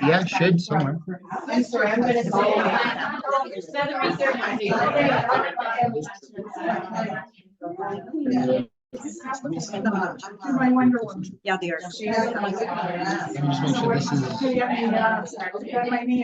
Yeah, it should somewhere. I'm sorry, I'm gonna My Wonder Woman. Yeah, they are. Let me just make sure this is. My knee.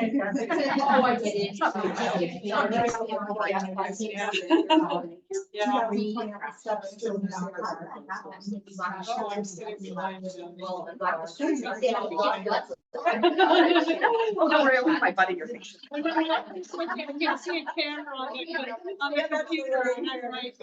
Don't worry, I'll put my butt in your face. I can see a camera on the computer. And I write.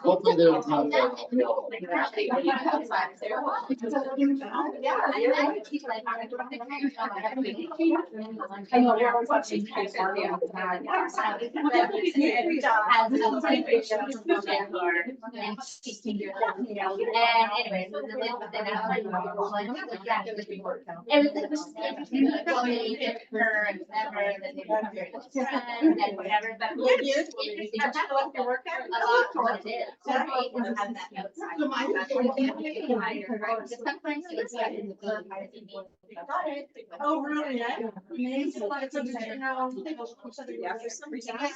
Hopefully there's not. Oh, really? Amazing. Yeah, for some reason. I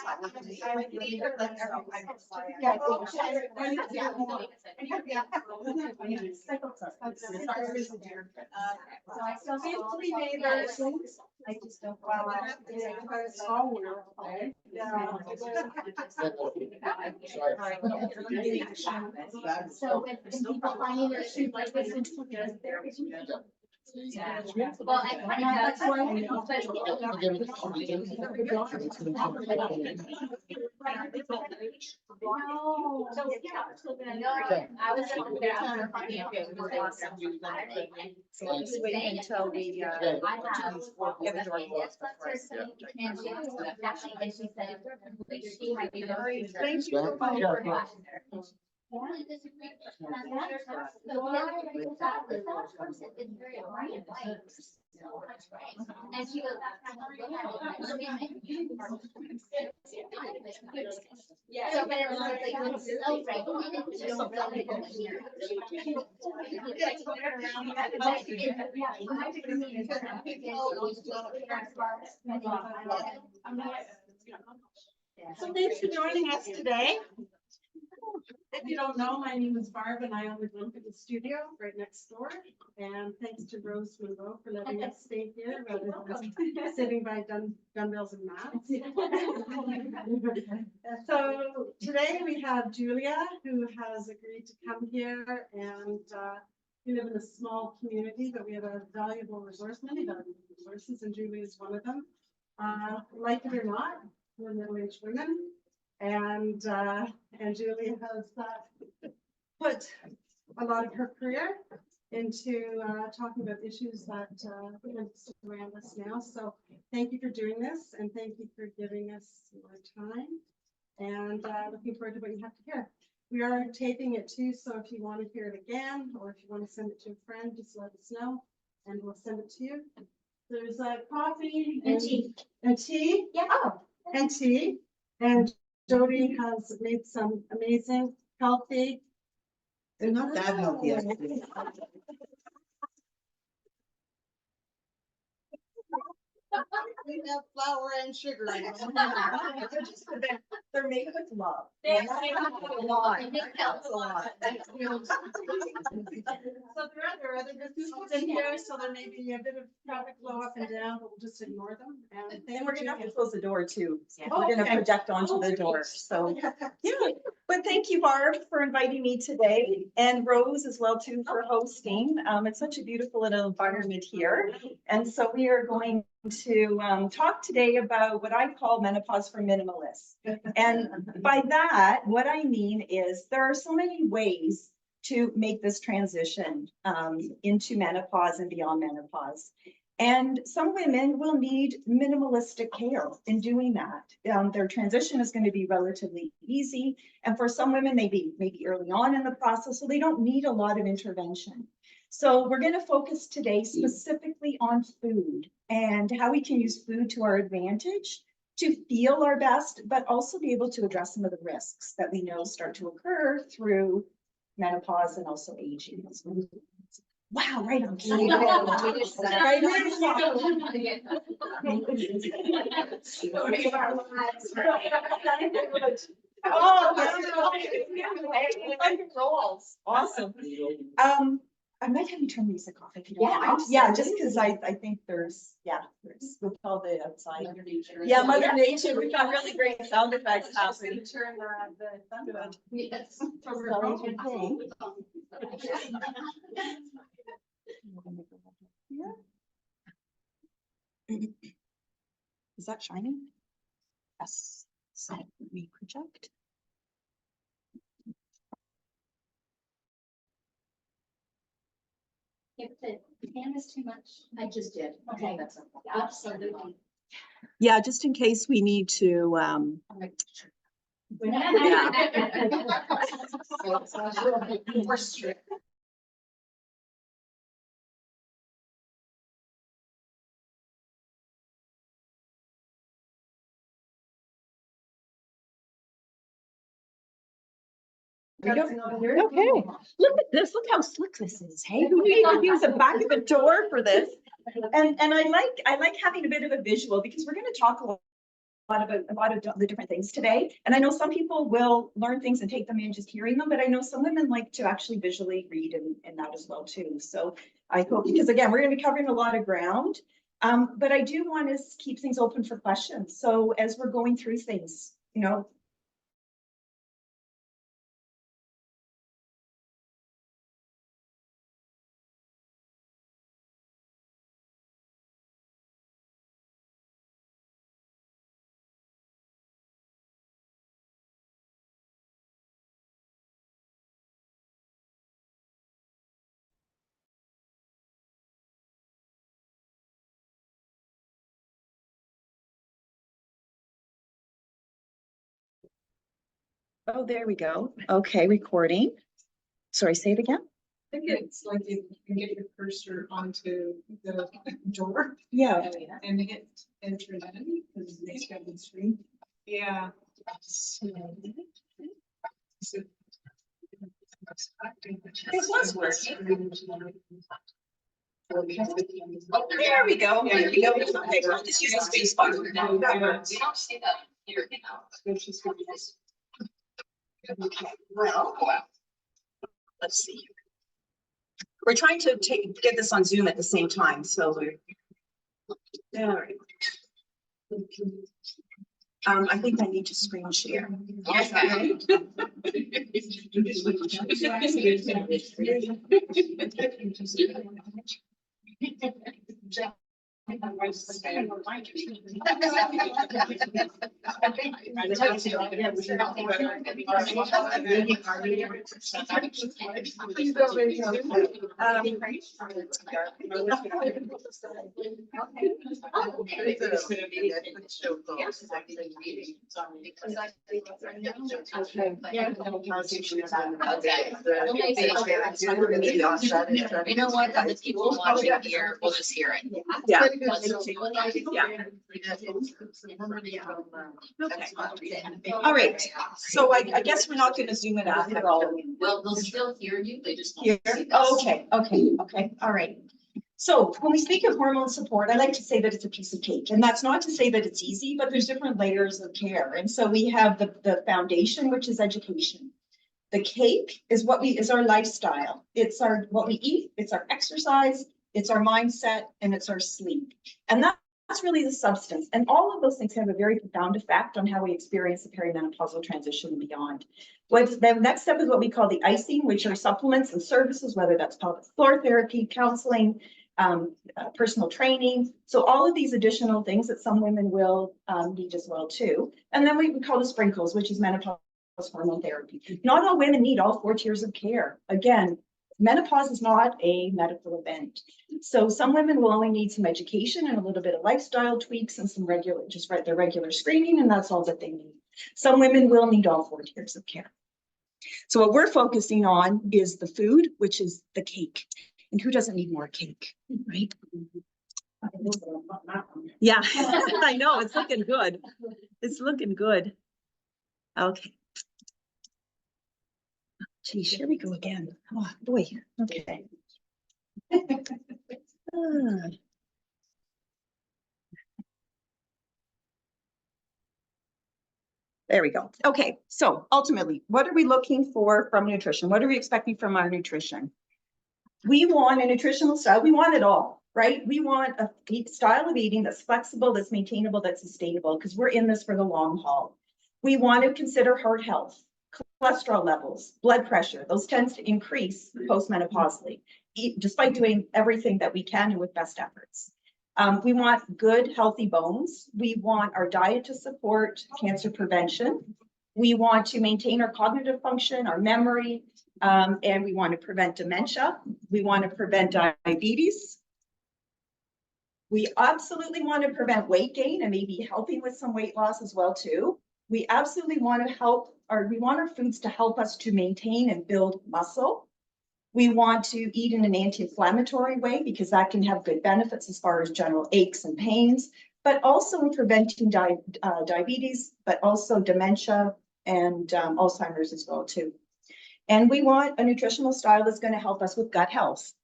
just don't. It's all weird. So when people finding their shoes like this, yeah. Well, I know that's why I know, but. No. So, yeah. I was on there after finding out. So let's wait until we, get the door closed before I sit. And she said, she might be very. Thank you. And she goes, yeah. So, but it was like, so So thanks for joining us today. If you don't know, my name is Barb and I own the Glen studio right next door. And thanks to Rose Monroe for letting us stay here rather than sitting by dumbbells and mats. So today we have Julia, who has agreed to come here, and we live in a small community, but we have a valuable resource, many valuable resources, and Julia is one of them. Like it or not, we're middle-aged women. And Julie has put a lot of her career into talking about issues that surround us now. So thank you for doing this, and thank you for giving us your time. And looking forward to what you have to hear. We are taping it too, so if you want to hear it again, or if you want to send it to a friend, just let us know, and we'll send it to you. There's coffee And tea. And tea. Yeah. Oh. And tea. And Jody has made some amazing healthy. They're not that healthy. Actually. We have flour and sugar in them. They're made with love. They're made with a lot. It helps a lot. So there are other businesses in here, so there may be a bit of traffic flow up and down, but we'll just ignore them. And And we're gonna have to close the door too. Oh, We're gonna okay. project onto the door, so. Yeah. But thank you, Barb, for inviting me today, and Rose as well too for hosting. It's such a beautiful little environment here. And so we are going to talk today about what I call menopause for minimalists. And by that, what I mean is there are so many ways to make this transition into menopause and beyond menopause. And some women will need minimalistic care in doing that. Their transition is going to be relatively easy. And for some women, maybe early on in the process, so they don't need a lot of intervention. So we're going to focus today specifically on food and how we can use food to our advantage to feel our best, but also be able to address some of the risks that we know start to occur through menopause and also aging. Wow, right on. Rolls. Awesome. I might have you turn music off if you don't mind. Yeah, just because I think there's with all the outside. Yeah, Mother Nature. We've got really great sound effects happening. Turn the thunder on. Yes. Is that shining? Yes. So let me project. If the fan is too much, I just did. Okay, that's absolutely. Yeah, just in case we need to. More strict. Okay, look at this, look how slick this is, hey, we even use the back of the door for this. And I like having a bit of a visual because we're going to talk a lot about the different things today. And I know some people will learn things and take them in just hearing them, but I know some women like to actually visually read and that as well too. So I hope, because again, we're going to be covering a lot of ground, but I do want to keep things open for questions. So as we're going through things, you know, oh, there we go. Okay, recording. Sorry, say it again. I think it's like you can get your cursor onto the door. Yeah. And hit enter then, because it's got the screen. Yeah. This was working. There we go. There we go. Okay, we'll just use the space bar. We don't see that here. Okay, well, let's see. We're trying to get this on Zoom at the same time, so we're there. I think I need to screen share. Okay. You know what, the people watching here will just hear it. Yeah. All right. So I guess we're not going to zoom it after all. Well, they'll still hear you, they just Here. won't see Oh, this. okay. All right. So when we speak of hormone support, I like to say that it's a piece of cake, and that's not to say that it's easy, but there's different layers of care. And so we have the foundation, which is education. The cake is is our lifestyle. It's what we eat, it's our exercise, it's our mindset, and it's our sleep. And really the substance. And all of those things have a very profound effect on how we experience the perimenopausal transition and beyond. The next step is what we call the icing, which are supplements and services, whether that's pelvic floor therapy, counseling, personal training. So all of these additional things that some women will need as well too. And then we call the sprinkles, which is menopause hormone therapy. Not all women need all 4 tiers of care. Again, menopause is not a medical event. So some women will only need some education and a little bit of lifestyle tweaks and some their regular screening, and that's all that they need. Some women will need all 4 tiers of care. So what we're focusing on is the food, which is the cake. And who doesn't need more cake, right? Yeah, I know, it's looking good. It's looking good. Okay. Geez, here we go again. Oh, boy. Okay. There we go. Okay, so ultimately, what are we looking for from nutrition? What are we expecting from our nutrition? We want a nutritional style. We want it all, right? We want a style of eating that's flexible, that's maintainable, that's sustainable, because we're in this for the long haul. We want to consider heart health, cholesterol levels, blood pressure. Those tend to increase postmenopausally, despite doing everything that we can and with best efforts. We want good, healthy bones. We want our diet to support cancer prevention. We want to maintain our cognitive function, our memory, and we want to prevent dementia. We want to prevent diabetes. We absolutely want to prevent weight gain and maybe helping with some weight loss as well too. We absolutely want to we want our foods to help us to maintain and build muscle. We want to eat in an anti-inflammatory way because that can have good benefits as far as general aches and pains, but also in preventing diabetes, but also dementia and Alzheimer's as well too. And we want a nutritional style that's going to help us with gut health.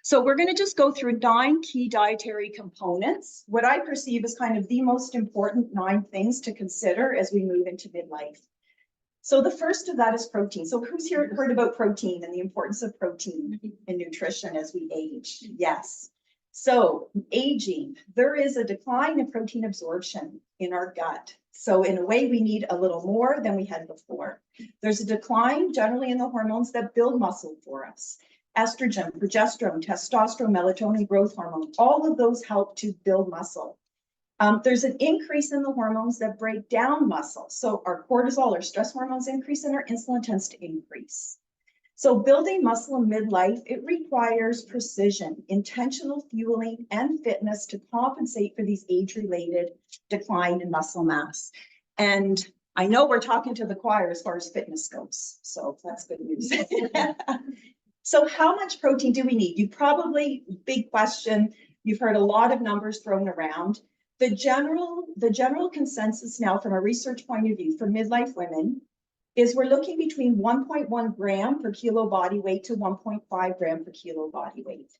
So we're going to just go through 9 key dietary components, what I perceive as kind of the most important 9 things to consider as we move into midlife. So the first of that is protein. So who's here heard about protein and the importance of protein in nutrition as we age? Yes. So aging, there is a decline in protein absorption in our gut. So in a way, we need a little more than we had before. There's a decline generally in the hormones that build muscle for us. Estrogen, progesterone, testosterone, melatonin, growth hormone, all of those help to build muscle. There's an increase in the hormones that break down muscle. So our cortisol, our stress hormones increase, and our insulin tends to increase. So building muscle in midlife, it requires precision, intentional fueling, and fitness to compensate for these age-related decline in muscle mass. And I know we're talking to the choir as far as fitness goes, so that's good news. So how much protein do we need? You probably, big question, you've heard a lot of numbers thrown around. The general consensus now from a research point of view for midlife women is we're looking between 1.1 gram per kilo body weight to 1.5 gram per kilo body weight.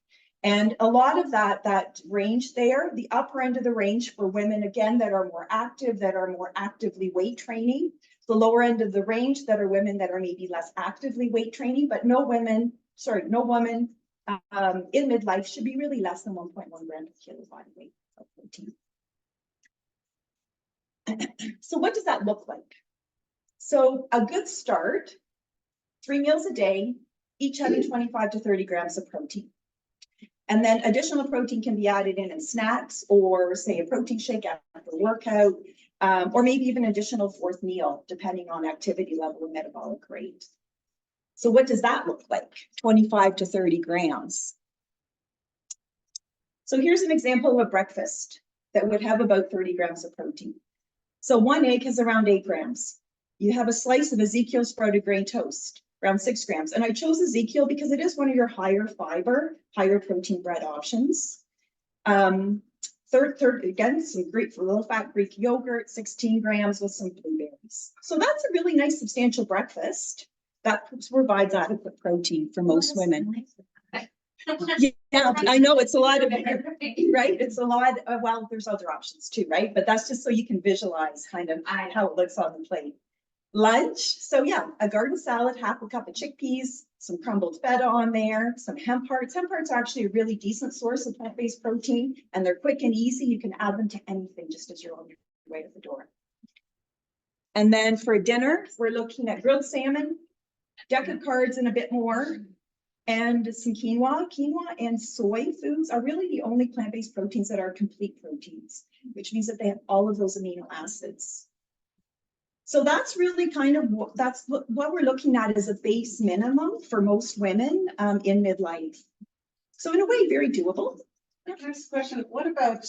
And a lot of that range there, the upper end of the range for women, again, that are more active, that are more actively weight training, the lower end of the range that are women that are maybe less actively weight training, but no woman in midlife should be really less than 1.1 gram per kilo body weight of protein. So what does that look like? So a good start, 3 meals a day, each having 25 to 30 grams of protein. And then additional protein can be added in snacks or say a protein shake after workout, or maybe even additional 4th meal, depending on activity level and metabolic rate. So what does that look like? 25 to 30 grams. So here's an example of a breakfast that would have about 30 grams of protein. So 1 egg has around 8 grams. You have a slice of Ezekiel sprouted grain toast, around 6 grams. And I chose Ezekiel because it is one of your higher fiber, higher protein bread options. Third, again, some Greek, low-fat Greek yogurt, 16 grams with some blueberries. So that's a really nice, substantial breakfast that provides adequate protein for most women. Yeah, I know it's a lot of, right? It's a lot of, well, there's other options too, right? But that's just so you can visualize kind of how it looks on the plate. Lunch, so yeah, a garden salad, half a cup of chickpeas, some crumbled feta on there, some hemp hearts. Hemp hearts are actually a really decent source of plant-based protein, and they're quick and easy. You can add them to anything just as you're on your way to the door. And then for dinner, we're looking at grilled salmon, deck of cards and a bit more, and some quinoa. Quinoa and soy foods are really the only plant-based proteins that are complete proteins, which means that they have all of those amino acids. So that's really kind of what we're looking at as a base minimum for most women in midlife. So in a way, very doable. Next question, what about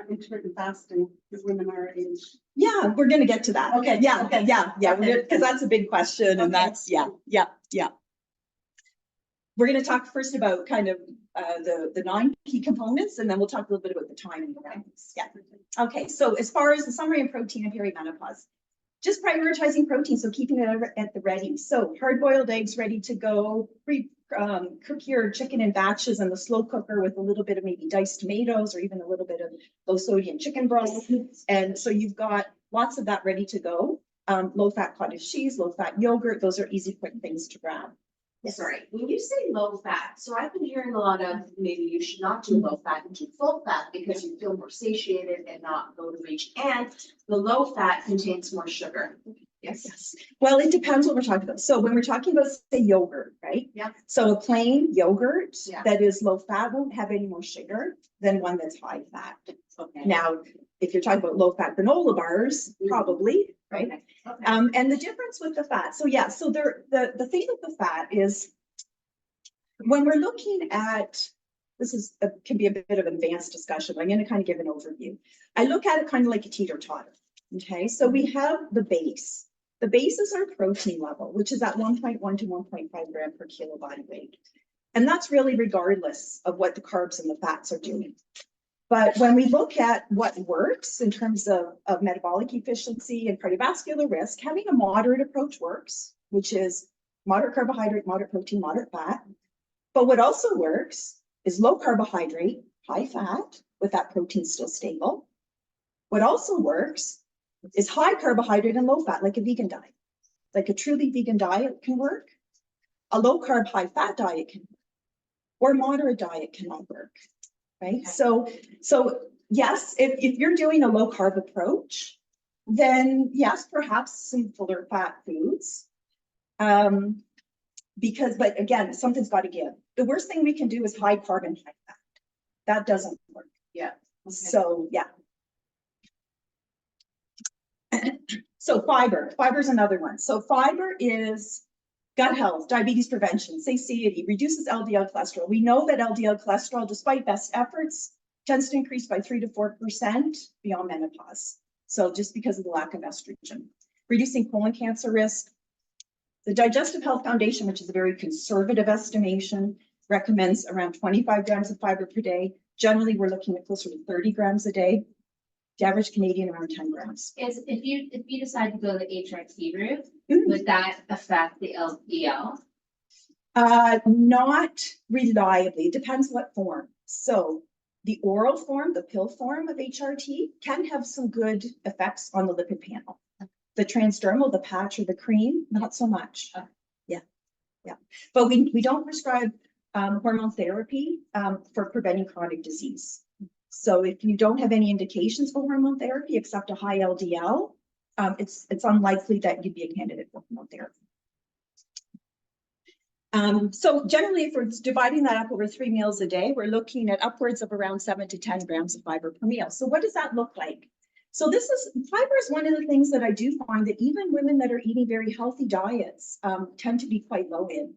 intermittent fasting as women our age? Yeah, we're gonna get to that. Okay. Yeah, Okay. because that's a big question, and Okay. that's, yeah. We're gonna talk first about kind of the non-key components, and then we'll talk a little bit about the timing. Yeah. Okay, so as far as the summary of protein and perimenopause, just prioritizing protein, so keeping it at the ready. So hard-boiled eggs ready to go, cook your chicken in batches in the slow cooker with a little bit of maybe diced tomatoes or even a little bit of low sodium chicken broth. And so you've got lots of that ready to go. Low-fat cottage cheese, low-fat yogurt, those are easy, quick things to grab. Sorry, when you say low fat, so I've been hearing a lot of maybe you should not do low fat and do full fat because you feel more satiated and not go to reach. And the low fat contains more sugar. Yes. Well, it depends what we're talking about. So when we're talking about, say, yogurt, right? Yeah. So a plain yogurt Yeah. that is low fat won't have any more sugar than one that's high fat. Okay. Now, if you're talking about low fat granola bars, probably, right? Okay. Okay. And the difference with the fat. So yeah, so the thing with the fat is when we're looking at, can be a bit of an advanced discussion, but I'm going to kind of give an overview. I look at it kind of like a teeter-totter. Okay, so we have the base. The base is our protein level, which is at 1.1 to 1.5 gram per kilo body weight. And that's really regardless of what the carbs and the fats are doing. But when we look at what works in terms of metabolic efficiency and cardiovascular risk, having a moderate approach works, which is moderate carbohydrate, moderate protein, moderate fat. But what also works is low carbohydrate, high fat, with that protein still stable. What also works is high carbohydrate and low fat, like a vegan diet. Like a truly vegan diet can work. A low carb, high fat diet can work. Or moderate diet cannot work. Right? So yes, if you're doing a low carb approach, then yes, perhaps some fuller fat foods. But again, something's got to give. The worst thing we can do is high carb and high fat. That doesn't work. Yeah. Okay. So yeah. So fiber is another one. So fiber is gut health, diabetes prevention, satiety, reduces LDL cholesterol. We know that LDL cholesterol, despite best efforts, tends to increase by 3 to 4% beyond menopause. So just because of the lack of estrogen. Reducing colon cancer risk. The Digestive Health Foundation, which is a very conservative estimation, recommends around 25 grams of fiber per day. Generally, we're looking at closer to 30 grams a day. The average Canadian around 10 grams. Is if you decide to go the HRT route, would that affect the LDL? Not reliably. It depends what form. So the oral form, the pill form of HRT can have some good effects on the lipid panel. The transdermal, the patch or the cream, not so much. Yeah. But we don't prescribe hormone therapy for preventing chronic disease. So if you don't have any indications for hormone therapy except a high LDL, it's unlikely that you'd be a candidate for hormone therapy. So generally, if we're dividing that up over 3 meals a day, we're looking at upwards of around 7 to 10 grams of fiber per meal. So what does that look like? So fiber is one of the things that I do find that even women that are eating very healthy diets tend to be quite low in.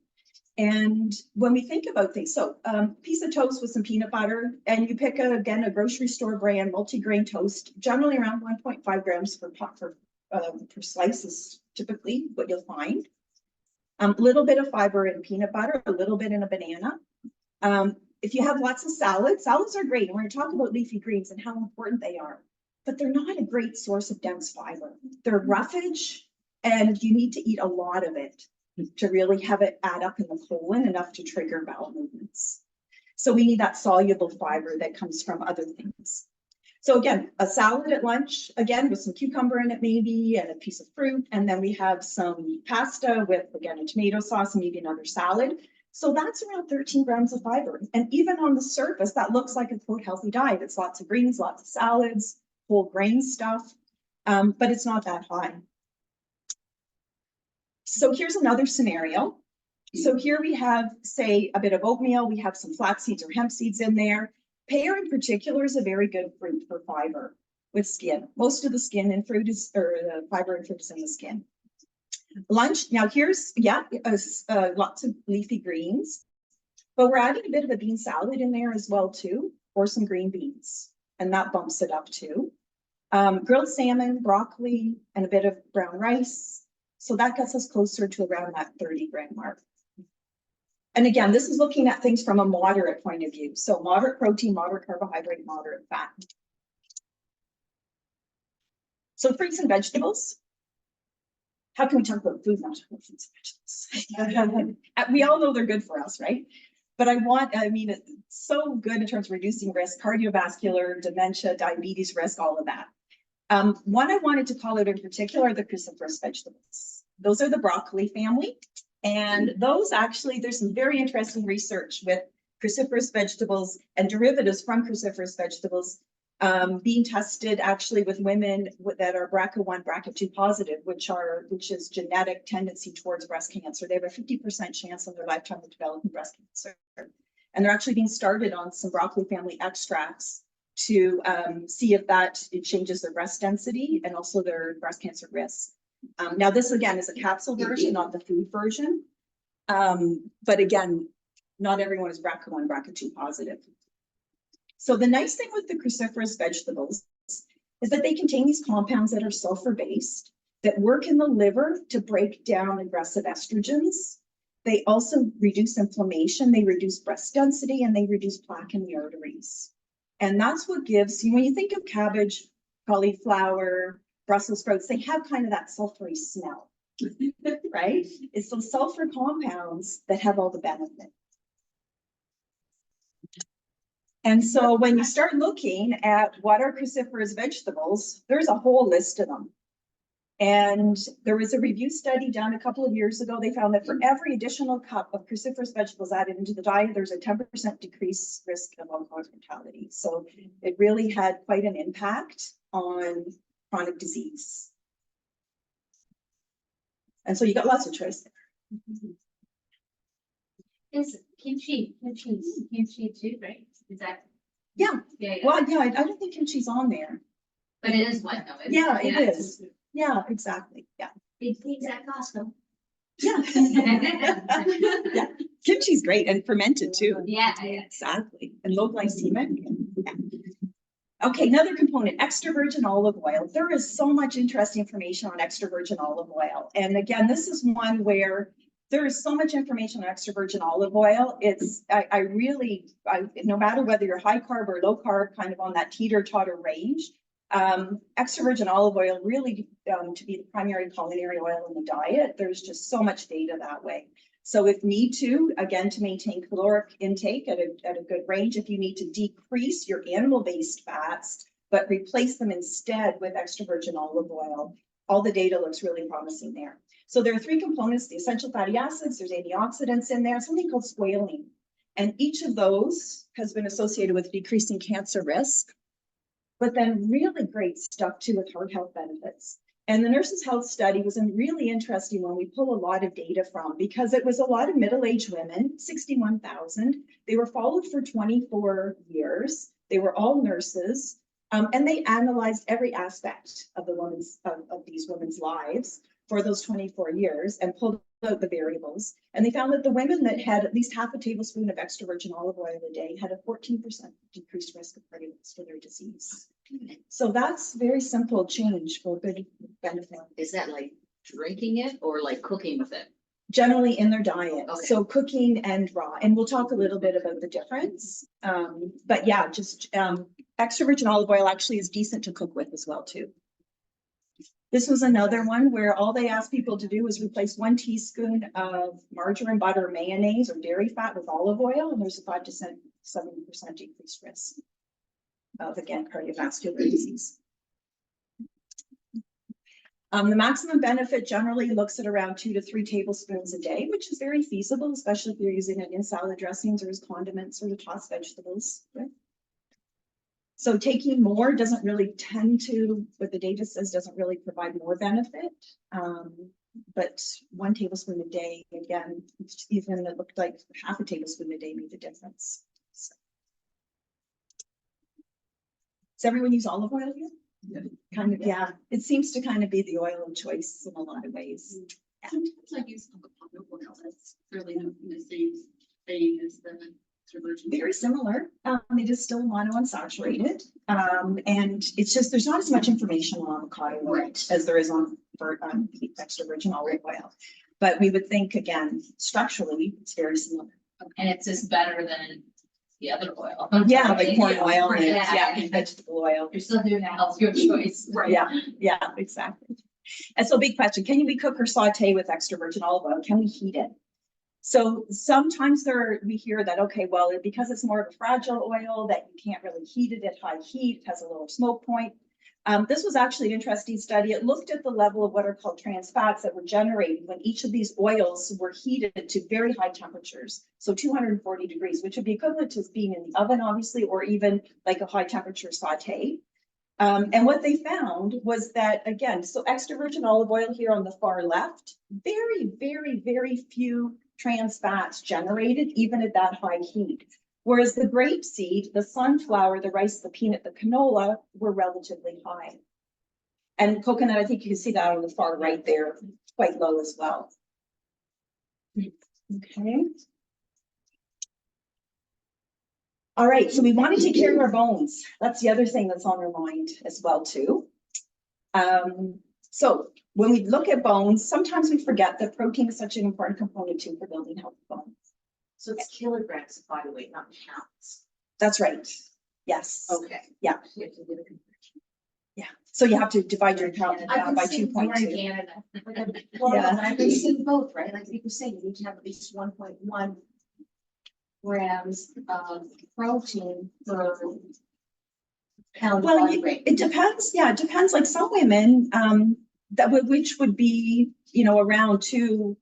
And when we think about things, so piece of toast with some peanut butter, and you pick again a grocery store brand multi-grain toast, generally around 1.5 grams per slice is typically what you'll find. A little bit of fiber in peanut butter, a little bit in a banana. If you have lots of salads are great. And we're going to talk about leafy greens and how important they are, but they're not a great source of dense fiber. They're roughage, and you need to eat a lot of it to really have it add up in the colon enough to trigger bowel movements. So we need that soluble fiber that comes from other things. So again, a salad at lunch, again, with some cucumber in it maybe, and a piece of fruit. And then we have some pasta with, again, a tomato sauce and maybe another salad. So that's around 13 grams of fiber. And even on the surface, that looks like a quote healthy diet. It's lots of greens, lots of salads, whole grain stuff, but it's not that high. So here's another scenario. So here we have, say, a bit of oatmeal. We have some flax seeds or hemp seeds in there. Pear in particular is a very good fruit for fiber with skin. Most of the skin in fruit is, or the fiber in fruit is in the skin. Lunch, now here's, lots of leafy greens, but we're adding a bit of a bean salad in there as well too, or some green beans, and that bumps it up too. Grilled salmon, broccoli, and a bit of brown rice. So that gets us closer to around that 30-gram mark. And again, this is looking at things from a moderate point of view. So moderate protein, moderate carbohydrate, moderate fat. So fruits and vegetables. How can we talk about food, not talk about fruits and vegetables? We all know they're good for us, right? But I mean, it's so good in terms of reducing risk, cardiovascular, dementia, diabetes risk, all of that. One I wanted to call out in particular are the cruciferous vegetables. Those are the broccoli family. And those actually, there's some very interesting research with cruciferous vegetables and derivatives from cruciferous vegetables being tested actually with women that are BRCA1, BRCA2 positive, which is genetic tendency towards breast cancer. They have a 50% chance in their lifetime of developing breast cancer. And they're actually being started on some broccoli family extracts to see if it changes their breast density and also their breast cancer risk. Now, this again is a capsule version, not the food version. But again, not everyone is BRCA1, BRCA2 positive. So the nice thing with the cruciferous vegetables is that they contain these compounds that are sulfur-based that work in the liver to break down aggressive estrogens. They also reduce inflammation, they reduce breast density, and they reduce plaque in the arteries. And that's what gives, when you think of cabbage, cauliflower, Brussels sprouts, they have kind of that sulfury smell, right? It's those sulfur compounds that have all the benefit. And so when you start looking at what are cruciferous vegetables, there's a whole list of them. And there was a review study done a couple of years ago. They found that for every additional cup of cruciferous vegetables added into the diet, there's a 10% decreased risk of all-cause mortality. So it really had quite an impact on chronic disease. And so you got lots of choice there. Is kimchi too, right? Is that? Yeah. Yeah. Well, yeah, I don't think kimchi's on there. But it is one though. Yeah, it is. Yeah, exactly. Yeah. Big things at Costco. Yeah. Yeah. Kimchi's great and fermented too. Yeah. Exactly. And low glycemic. Yeah. Okay, another component, extra virgin olive oil. There is so much interesting information on extra virgin olive oil. And again, this is one where there is so much information on extra virgin olive oil. It's, no matter whether you're high carb or low carb, kind of on that teeter-totter range, extra virgin olive oil really to be the primary culinary oil in the diet. There's just so much data that way. So if need to, again, to maintain caloric intake at a good range, if you need to decrease your animal-based fats, but replace them instead with extra virgin olive oil, all the data looks really promising there. So there are three components, the essential fatty acids, there's antioxidants in there, something called squalene. And each of those has been associated with decreasing cancer risk, but then really great stuff too with heart health benefits. And the Nurses' Health Study was a really interesting one we pull a lot of data from because it was a lot of middle-aged women, 61,000. They were followed for 24 years. They were all nurses, and they analyzed every aspect of these women's lives for those 24 years and pulled out the variables. And they found that the women that had at least half a tablespoon of extra virgin olive oil a day had a 14% decreased risk of cardiovascular disease. So that's very simple change for good benefit. Is that like drinking it or like cooking with it? Generally in their diet. Okay. So cooking and raw. And we'll talk a little bit about the difference. But yeah, just extra virgin olive oil actually is decent to cook with as well too. This was another one where all they asked people to do was replace 1 teaspoon of margarine, butter, mayonnaise, or dairy fat with olive oil, and there's a 5 to 7% decreased risk. of, again, cardiovascular disease. The maximum benefit generally looks at around 2 to 3 tablespoons a day, which is very feasible, especially if you're using it in salad dressings or as condiments or to toss vegetables with. So taking more doesn't really tend to, what the data says, doesn't really provide more benefit. But 1 tablespoon a day, again, even it looked like half a tablespoon a day made a difference. So. Does everyone use olive oil here? Yeah. Kind of, yeah. It seems to kind of be the oil of choice in a lot of ways. Sometimes I use avocado oil. That's really the same thing as the extra virgin. Very similar. It is still monounsaturated. And it's just, there's not as much information on avocado oil as there is on extra virgin olive oil. But we would think, again, structurally, it's very similar. And it's just better than the other oil. Yeah, like corn oil and Yeah. and vegetable oil. You're still doing a healthier choice. Right. Yeah, exactly. And so big question, can we cook or saute with extra virgin olive oil? Can we heat it? So sometimes we hear that, okay, well, because it's more of a fragile oil that you can't really heat it at high heat, it has a lower smoke point. This was actually an interesting study. It looked at the level of what are called trans fats that were generated when each of these oils were heated to very high temperatures. So 240 degrees, which would be equivalent to being in the oven, obviously, or even like a high temperature saute. And what they found was that, again, so extra virgin olive oil here on the far left, very, very, very few trans fats generated, even at that high heat. Whereas the grapeseed, the sunflower, the rice, the peanut, the canola were relatively high. And coconut, I think you can see that on the far right there, quite low as well. Okay. All right, so we want to take care of our bones. That's the other thing that's on our mind as well too. So when we look at bones, sometimes we forget that protein is such an important component too for building healthy bones. So it's kilograms of body weight, not pounds. That's right. Yes. Okay. Yeah. You have to do the conversion. Yeah. So you have to divide your count I've by been 2.2. Canada. Well, Yeah. I've been seeing both, right? Like people say, you need to have at least 1.1 grams of protein per pound Well, body weight. it depends. Yeah, it depends. Like some women, which would be, around 2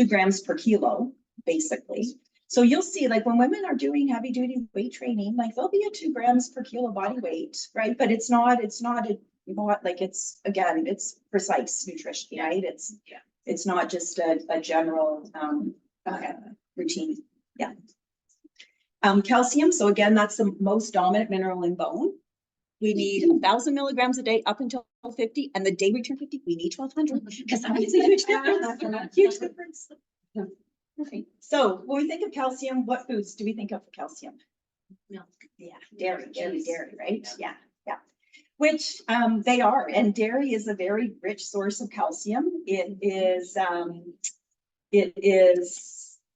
grams per kilo, basically. So you'll see, like when women are doing heavy duty weight training, like they'll be at 2 grams per kilo body weight, right? But it's not like it's, again, it's precise nutrition, right? It's not just a general routine. Yeah. Calcium. So again, that's the most dominant mineral in bone. We need 1,000 milligrams a day up until 50, and the day we turn 50, we need 1,200 because that makes a huge difference. Huge difference. Okay. So when we think of calcium, what foods do we think of for calcium? Milk. Yeah, dairy, right? Yeah. Which they are, and dairy is a very rich source of calcium. It is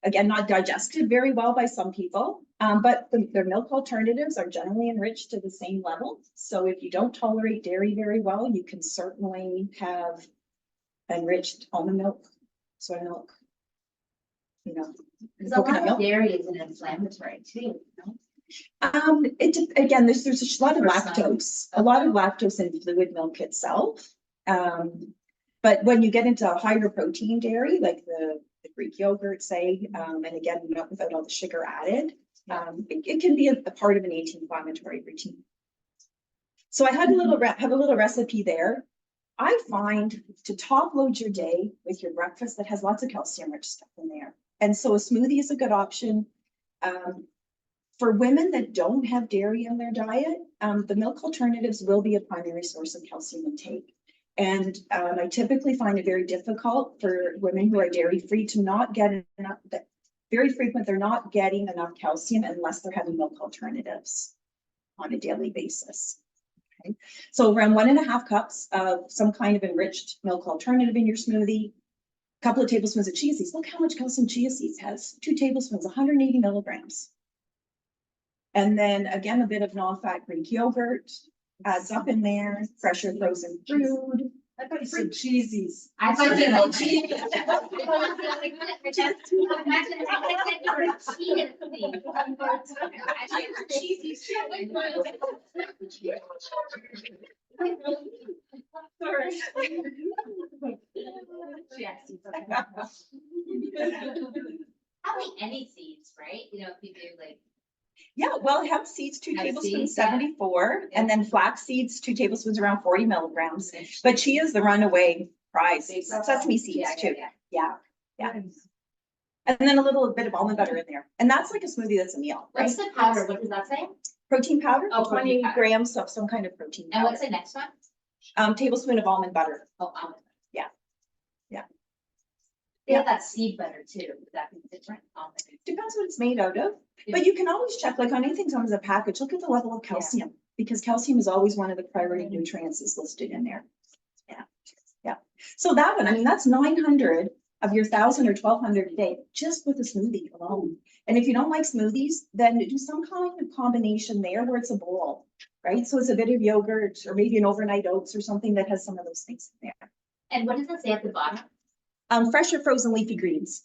again not digested very well by some people. But their milk alternatives are generally enriched to the same level. So if you don't tolerate dairy very well, you can certainly have enriched almond milk, soy milk, Because a lot of dairy is an inflammatory too. Again, there's a lot of lactose in fluid milk itself. But when you get into higher protein dairy, like the Greek yogurt, say, and again, without all the sugar added, it can be a part of an anti-inflammatory routine. So I have a little recipe there. I find to top load your day with your breakfast that has lots of calcium rich stuff in there. And so a smoothie is a good option. For women that don't have dairy in their diet, the milk alternatives will be a primary source of calcium intake. And I typically find it very difficult for women who are dairy free to not get enough. Very frequent, they're not getting enough calcium unless they're having milk alternatives on a daily basis. Okay, so around 1.5 cups of some kind of enriched milk alternative in your smoothie, a couple of tablespoons of chia seeds. Look how much calcium chia seeds has. 2 tablespoons, 180 milligrams. And then again, a bit of non-fat Greek yogurt adds up in there. Fresh or frozen fruit. thought you said cheesies. I thought you know. Cheese. Probably any seeds, right? You know, if you do like. Yeah, well, hemp seeds, 2 Hemp tablespoons, seeds, yeah. 74, and then flax seeds, 2 tablespoons, around 40 milligrams. But chia is the runaway prize. Sesame seeds too. Yeah. And then a little bit of almond butter in there. And that's like a smoothie that's a meal, right? What's the powder? What does that say? Protein powder, Oh, 20 protein powder. grams of some kind of protein And powder. what's the next one? Tablespoon of almond butter. Oh, almond. Yeah. Yeah. They have that seed butter too. Would that be different? Almond. Depends what it's made out of. But you can always check, like on anything comes in a package, look at the level of calcium, because calcium is always one of the priority nutrients is listed in there. Yeah. So that one, I mean, that's 900 of your 1,000 or 1,200 a day, just with a smoothie alone. And if you don't like smoothies, then do some kind of combination there where it's a bowl, right? So it's a bit of yogurt or maybe an overnight oats or something that has some of those things in there. And what does it say at the bottom? Fresh or frozen leafy greens.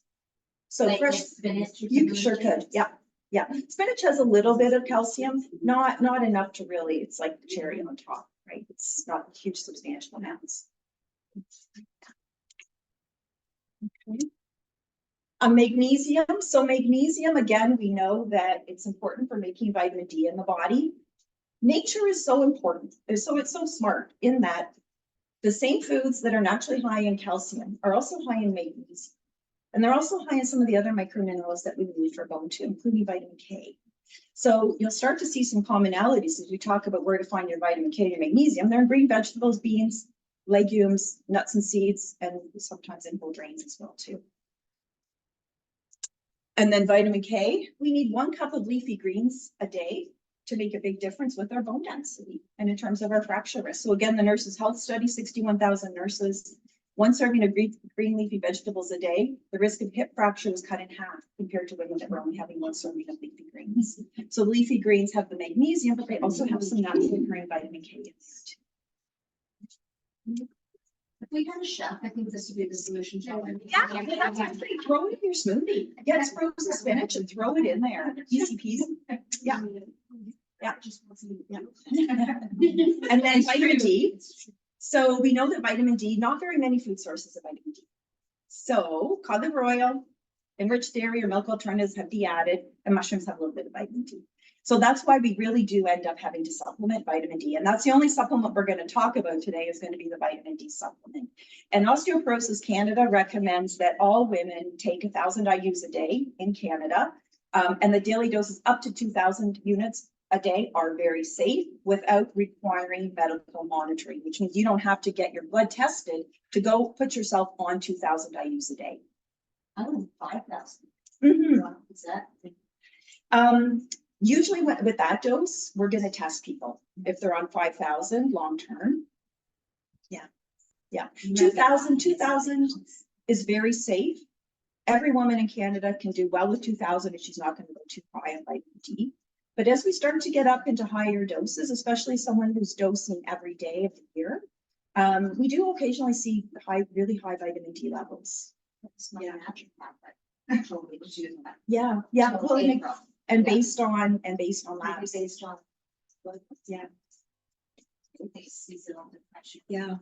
So Like fresh, spinach? or you something sure like that? could, yeah. Yeah, spinach has a little bit of calcium, not enough to really, it's like the cherry on top, right? It's not huge substantial amounts. Okay. Magnesium. So magnesium, again, we know that it's important for making vitamin D in the body. Nature is so important. So it's so smart in that the same foods that are naturally high in calcium are also high in magnesium. And they're also high in some of the other microminerals that we need for bone too, including vitamin K. So you'll start to see some commonalities as we talk about where to find your vitamin K and magnesium. They're in green vegetables, beans, legumes, nuts and seeds, and sometimes in whole grains as well too. And then vitamin K, we need 1 cup of leafy greens a day to make a big difference with our bone density and in terms of our fracture risk. So again, the Nurses Health Study, 61,000 nurses, 1 serving of green leafy vegetables a day, the risk of hip fracture was cut in half compared to women that were only having 1 serving of leafy greens. So leafy greens have the magnesium, but they also have some naturally occurring vitamin K in there too. If we had a chef, I think this would be the solution. Yeah, that's actually, throw it in your smoothie. Get frozen spinach and throw it in there. Easy peasy. Yeah. Yeah. And then vitamin D. So we know that vitamin D, not very many food sources of vitamin D. So cod liver oil, enriched dairy or milk alternatives have D added, and mushrooms have a little bit of vitamin D. So that's why we really do end up having to supplement vitamin D. And that's the only supplement we're going to talk about today is going to be the vitamin D supplement. And Osteoporosis Canada recommends that all women take 1,000 IUs a day in Canada. And the daily doses up to 2,000 units a day are very safe without requiring medical monitoring, which means you don't have to get your blood tested to go put yourself on 2,000 IUs a day. Oh, 5,000. Mm-hmm. What's that? Usually with that dose, we're going to test people if they're on 5,000 long-term. Yeah. 2,000 is very safe. Every woman in Canada can do well with 2,000 if she's not going to go too high on vitamin D. But as we start to get up into higher doses, especially someone who's dosing every day of the year, we do occasionally see really high vitamin D levels. Yeah. Actually, just using that. Yeah. So Well, April. and based on that, Based on. yeah. Seasonal depression. Yeah.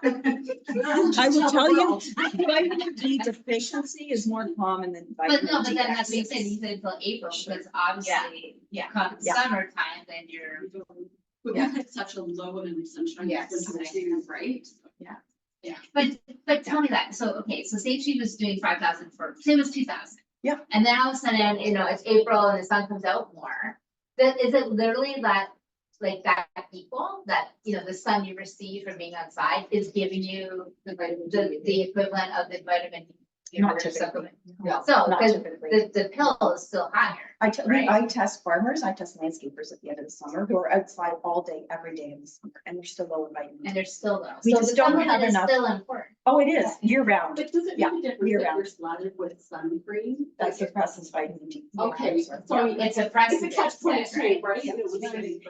I will tell you, vitamin D deficiency is more common than But vitamin no, but D then that's what you excess. said, you said until April, because obviously, come Yeah. summertime, then you're. We had such a low and sunshine. Yes. Right? But tell me that, so, okay, so say she was doing 5,000 for, say it was 2,000. Yeah. And then all of a sudden, it's April and the sun comes out more, that, is it literally that, like that equal, that, the sun you receive from being outside is giving you the equivalent of the vitamin D? Not typically. Supplement? No, So, not because typically. the pill is still higher. right? I test farmers, I test landscapers at the end of the summer who are outside all day, every day in the summer, and they're still low in vitamin And D. they're still low. We So just the don't supplement have is enough. still important. Oh, it is year round. But does it Yeah, make a difference year that round. you're slathered with sun cream? That suppresses vitamin D. Okay, So it's a precedent, It's a catch right? 22, right? Yeah.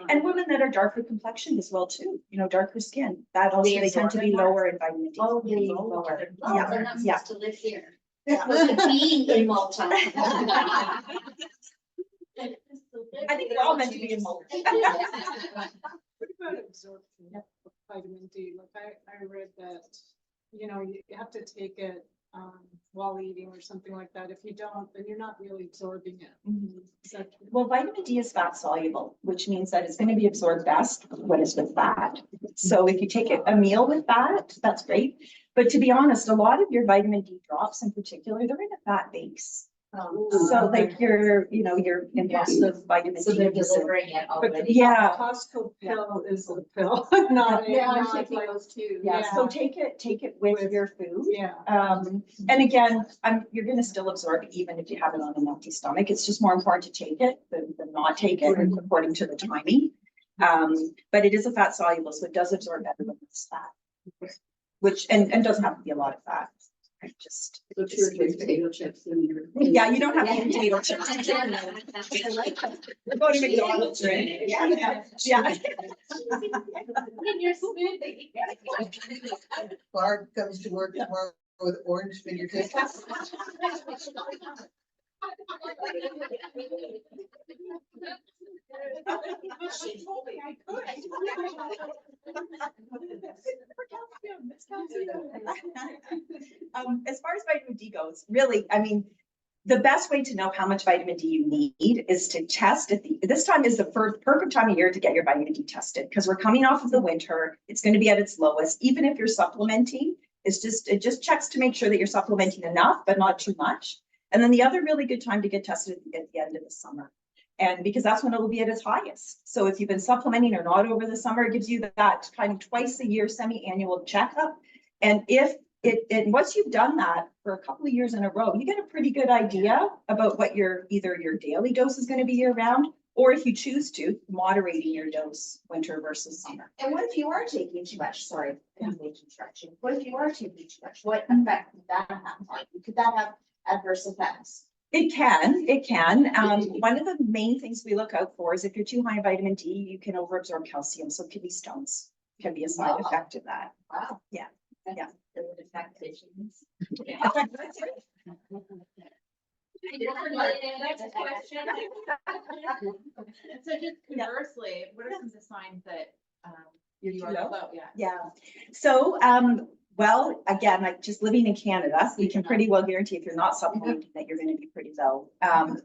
And women that are darker complexioned as well too, you know, darker skin, that also, They they tend to be absorb it more? lower in vitamin D. Oh, they Lower. Oh, Yeah, they're not yeah. supposed to live here. Supposed to be in Malta. I think we're all meant to be in Malta. What about absorption of vitamin D? Like I read that, you know, you have to take it while eating or something like that. If you don't, then you're not really absorbing it. Is that true? Well, vitamin D is fat soluble, which means that it's going to be absorbed best when it's with fat. So if you take a meal with fat, that's great. But to be honest, a lot of your vitamin D drops in particular, they're in a fat base. So like your, you know, your impulsive vitamin So D. they're is in- delivering it But the already. Yeah. Costco pill is a pill, not a. Yeah, I'm not taking like- those too. Yeah, so Yeah. take it with your food. Yeah. And again, you're gonna still absorb it even if you have it on an empty stomach. It's just more important to take it than not take it according to the timing. But it is a fat soluble, so it does absorb better when it's fat. Which, and doesn't have to be a lot of fat. Just. So to replace potato chips in your. Yeah, you don't have to eat potato chips. We're going to McDonald's, right? Yeah. In your smoothie. Barb comes to work tomorrow with orange fingertips. She told me I could. As far as vitamin D goes, really, I mean, the best way to know how much vitamin D you need is to test this time is the perfect time of year to get your vitamin D tested because we're coming off of the winter. It's going to be at its lowest. Even if you're supplementing, it just checks to make sure that you're supplementing enough, but not too much. And then the other really good time to get tested at the end of the summer. And because that's when it will be at its highest. So if you've been supplementing or not over the summer, it gives you that kind of twice a year semi-annual checkup. And if once you've done that for a couple of years in a row, you get a pretty good idea about what either your daily dose is going to be year round, or if you choose to, moderating your dose winter versus summer. And what if you are taking too much? Sorry, construction. What if you are taking too much? What effect would that have on you? Could that have adverse effects? It can. One of the main things we look out for is if you're too high in vitamin D, you can overabsorb calcium. So kidney stones can be a side effect of that. Wow. Yeah. It would affect visions. So just conversely, what are some of the signs that you are low? low? Yeah. Yeah. So, well, again, like just living in Canada, we can pretty well guarantee if you're not supplementing that you're going to be pretty low.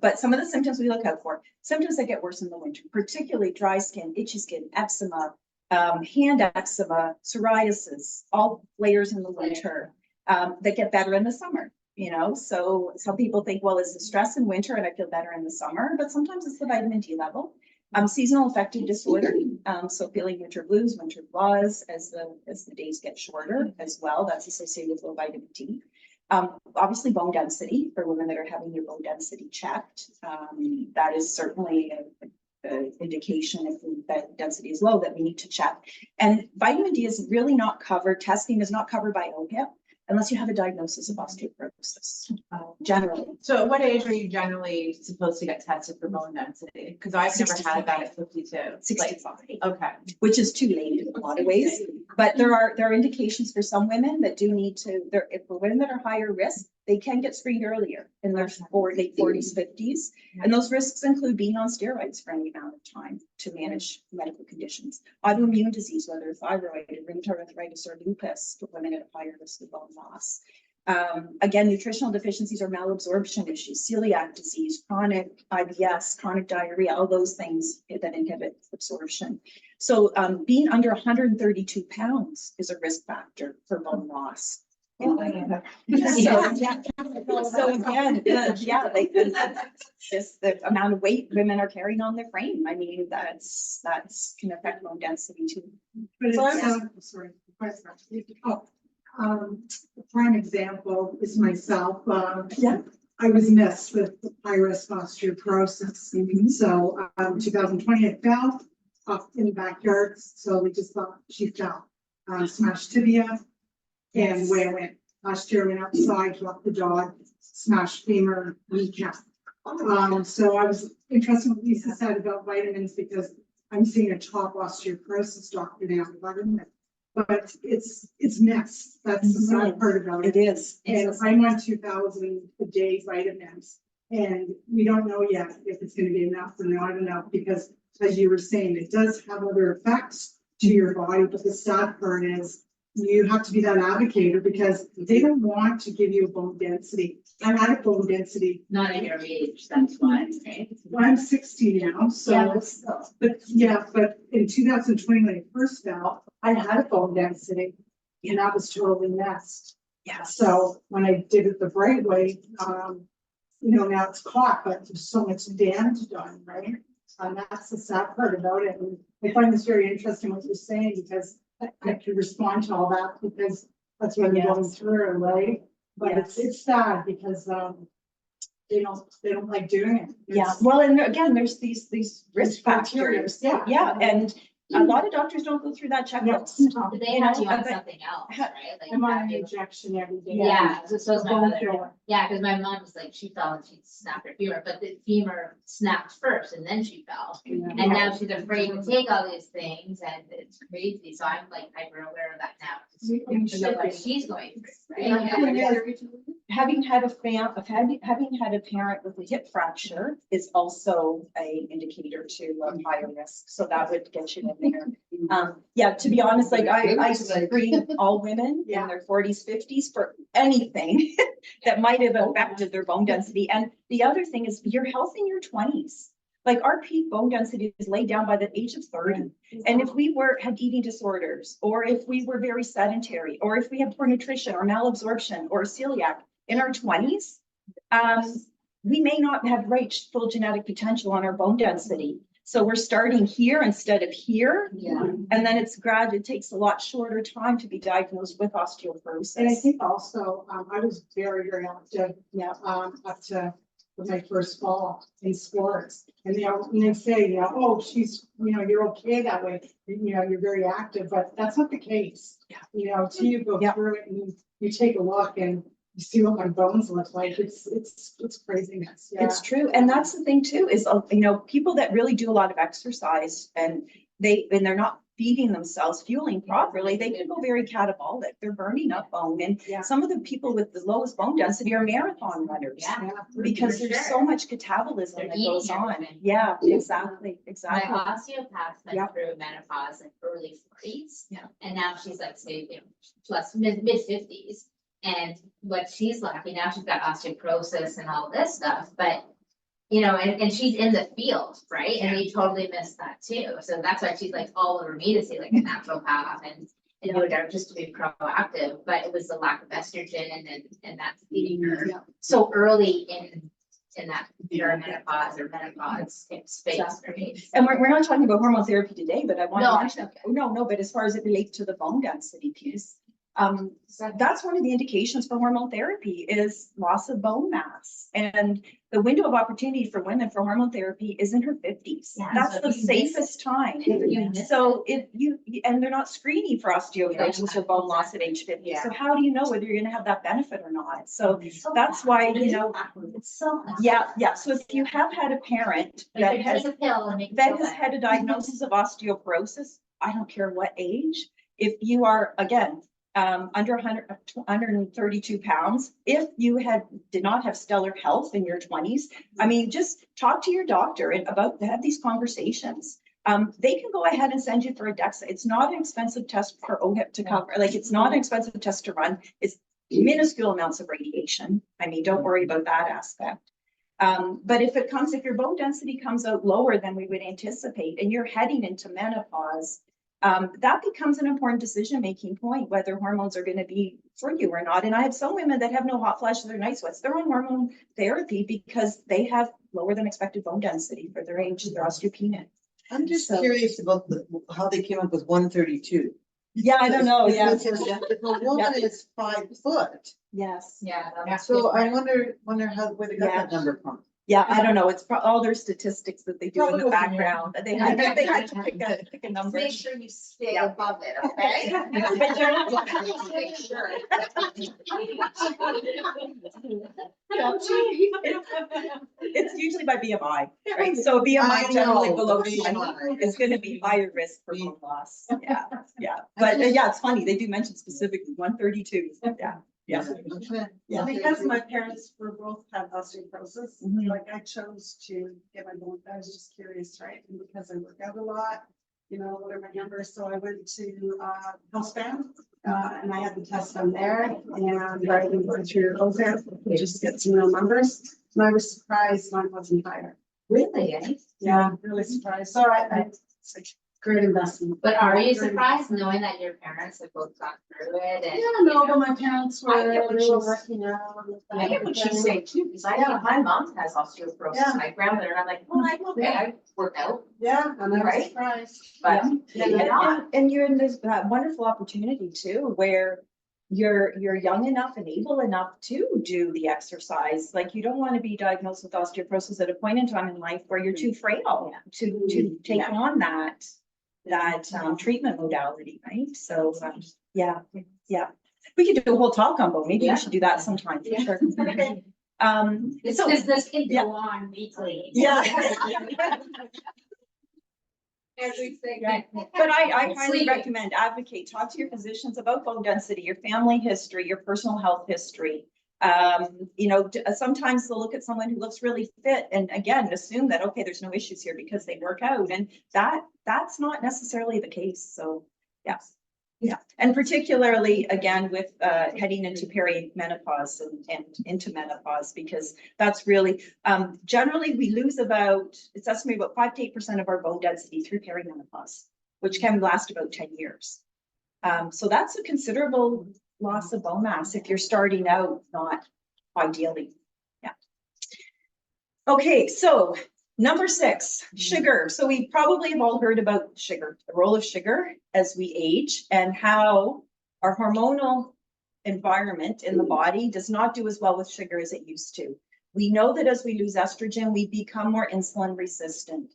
But some of the symptoms we look out for, symptoms that get worse in the winter, particularly dry skin, itchy skin, eczema, hand eczema, psoriasis, all layers in the winter, that get better in the summer. You know, so some people think, well, it's the stress in winter and I feel better in the summer, but sometimes it's the vitamin D level. Seasonal affective disorder, so feeling winter blues, winter blahs as the days get shorter as well. That's associated with low vitamin D. Obviously bone density for women that are having their bone density checked. That is certainly an indication if that density is low that we need to check. And vitamin D is really not covered. Testing is not covered by OHIP unless you have a diagnosis of osteoporosis, generally. So at what age are you generally supposed to get tested for bone density? Because I've never had that at 52. 65. Okay. Which is too late in a lot of ways. But there are indications for some women that do need to, if for women that are higher risk, they can get screened earlier in their late 40s, 50s. And those risks include being on steroids for any amount of time to manage medical conditions. Autoimmune disease, whether thyroid, rheumatoid arthritis, or lupus, for women at a higher risk of bone loss. Again, nutritional deficiencies or malabsorption issues, celiac disease, chronic IBS, chronic diarrhea, all those things that inhibit absorption. So being under 132 pounds is a risk factor for bone loss. So again, the amount of weight women are carrying on their frame. I mean, that's can affect bone density too. But So it's, sorry. A prime example is myself. Yeah. I was missed with high risk osteoporosis. So 2020, I fell off in the backyard. So we just thought she fell, smashed tibia. And the way I went, last year I went outside, walked the dog, smashed femur, kneecap. So I was interested in what Lisa said about vitamins because I'm seeing a top osteoporosis doctor now, vitamin. But it's mixed. That's the sad part about it. It is. And I'm on 2,000 a day vitamins. And we don't know yet if it's gonna be enough or not enough, because as you were saying, it does have other effects to your body, but the sad part is you have to be that advocate because they don't want to give you a bone density. I'm at a bone density. Not at your age, that's why, right? I'm 60 now, Yeah, so, but still. but in 2020, when I first fell, I had a bone density and that was totally messed. Yeah. So when I did it the right way, now it's caught, but there's so much damage done, right? And that's the sad part about it. And I find this very interesting what you're saying because I can respond to all that because that's what I'm going through, right? But it's sad because they don't like doing it. Yeah, well, and again, there's these risk criteria, factors. yeah. Yeah, and a lot of doctors don't go through that checklist. Do they have you on but- something else, right? Like I'm on have an you- injection every day. Yeah, so is my Bone mother. filler. Yeah, because my mom was like, she fell and she snapped her femur, but the femur snapped first and then she fell. And now she's afraid to take all these things and it's crazy, so I'm like hyper aware of that now. You To know should what be. she's going through, Yeah. right? Having had having had a parent with a hip fracture is also a indicator to higher risk, so that would get you in there. Yeah, to be honest, like I screen all women in their 40s, 50s for anything that might have affected their bone density. And the other thing is your health in your 20s. Like our peak bone density is laid down by the age of 30. And if we had eating disorders, or if we were very sedentary, or if we had poor nutrition or malabsorption or celiac in our 20s, we may not have reached full genetic potential on our bone density. So we're starting here instead of here. Yeah. Mm-hmm. And then it takes a lot shorter time to be diagnosed with osteoporosis. And I think also, I was very, very active, up to my first fall in sports. And, when they say, oh, you're okay that way, you're very active, but that's not the case. Till you go through it and you take a look and you see what my bones look like, it's craziness. Yeah. It's true. And that's the thing too, is, people that really do a lot of exercise and they're not feeding themselves, fueling properly, they can go very catabolic. They're burning up bone. And some of the people with the lowest bone density are marathon runners. Yeah. Because For there's sure. so much catabolism They're that eating goes on. everything. Yeah, exactly, My exactly. osteopath went through menopause in early 40s. Yeah. And now she's like, say, plus mid 50s. And what she's lacking now, she's got osteoporosis and all this stuff, but and she's in the field, right? And they totally missed that too. So that's why she's like all over me to see like a naturopath and do whatever just to be proactive. But it was the lack of estrogen and that's leading her so early in that perimenopause or menopause space, right? And we're not talking about hormone therapy today, but I want No, to I mention, no, but as far as it relates to the bone density piece, that's one of the indications for hormone therapy is loss of bone mass. And the window of opportunity for women for hormone therapy is in her 50s. Yeah, That's so the if you miss safest time. You miss So and they're not screening for osteoporosis or bone loss at age 50. Yeah. So how do you know whether you're gonna have that benefit or not? So that's why, It's so. yeah. So if you have had a parent that Like, has take a pill and make. that has had a diagnosis of osteoporosis, I don't care what age, if you are, again, under 132 pounds, if you did not have stellar health in your 20s, I mean, just talk to your doctor have these conversations. They can go ahead and send you for a DEXA. It's not an expensive test for OHIP to cover, like it's not an expensive test to run. It's minuscule amounts of radiation. I mean, don't worry about that aspect. But if your bone density comes out lower than we would anticipate and you're heading into menopause, that becomes an important decision-making point, whether hormones are going to be for you or not. And I have some women that have no hot flashes or night sweats. They're on hormone therapy because they have lower than expected bone density for their age, their osteopenia. I'm just curious about how they came up with 132. Yeah, I don't know. Yeah. Because if a woman is 5 foot, Yes. Yeah. so I wonder where they got that number from. Yeah, I don't know. It's all their statistics that they do in the Probably. background. They had to pick a number. Make sure you stay Yeah. above it, okay? But generally- Just make sure. It's usually by BMI, right? So BMI generally below 20 is gonna be higher risk for bone loss. Yeah, yeah. But yeah, it's funny. They do mention specifically 132. Yeah, yeah. Yeah. Because my parents were both had osteoporosis, Mhm. like I chose to get my bone, I was just curious, right? And because I work out a lot, you know, what are my numbers? So I went to Healthspan, and I had the test done there and I went through OSAP, just get some real numbers. And I was surprised mine wasn't higher. Really, eh? Yeah, really surprised. So it's a great investment. But are you surprised knowing that your parents have both gone through it and? Yeah, no, but my parents were, I get what they she's- were working out. I get what she's saying too, because I know my mom has osteoporosis, Yeah. my grandmother, and I'm like, well, I'm okay, I work out, Yeah, and I was Right? surprised. but Yeah. maybe not. And you're in this wonderful opportunity too, where you're young enough and able enough to do the exercise. Like you don't want to be diagnosed with osteoporosis at a point in time in life where you're too frail to take Yeah. on that treatment modality, right? So, yeah, yeah. We could do a whole talk on bone. Maybe Yeah. we should do that sometime for sure. This, So, this can yeah. go on weekly. yeah. Everything. But I highly Sleeping. recommend, advocate, talk to your physicians about bone density, your family history, your personal health history. Sometimes they'll look at someone who looks really fit and again, assume that, okay, there's no issues here because they work out and that's not necessarily the case. So, yes. Yeah, and particularly again with heading into perimenopause and into menopause, because that's really generally we lose it's estimated about 5 to 8% of our bone density through perimenopause, which can last about 10 years. So that's a considerable loss of bone mass if you're starting out not ideally. Yeah. Okay, so number 6, sugar. So we probably have all heard about sugar, the role of sugar as we age and how our hormonal environment in the body does not do as well with sugar as it used to. We know that as we lose estrogen, we become more insulin resistant,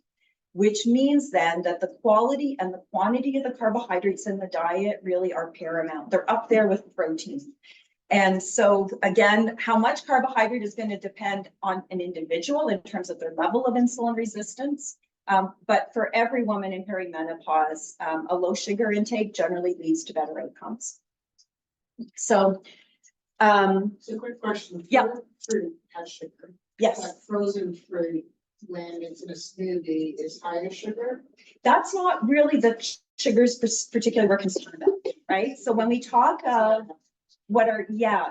which means then that the quality and the quantity of the carbohydrates in the diet really are paramount. They're up there with protein. And so again, how much carbohydrate is going to depend on an individual in terms of their level of insulin resistance. But for every woman in perimenopause, a low sugar intake generally leads to better outcomes. So, So quick question. Yeah. Fruit has sugar. yes, Like frozen fruit, when it's in a smoothie, is higher sugar? that's not really the sugars particularly we're concerned about, right? So when we talk of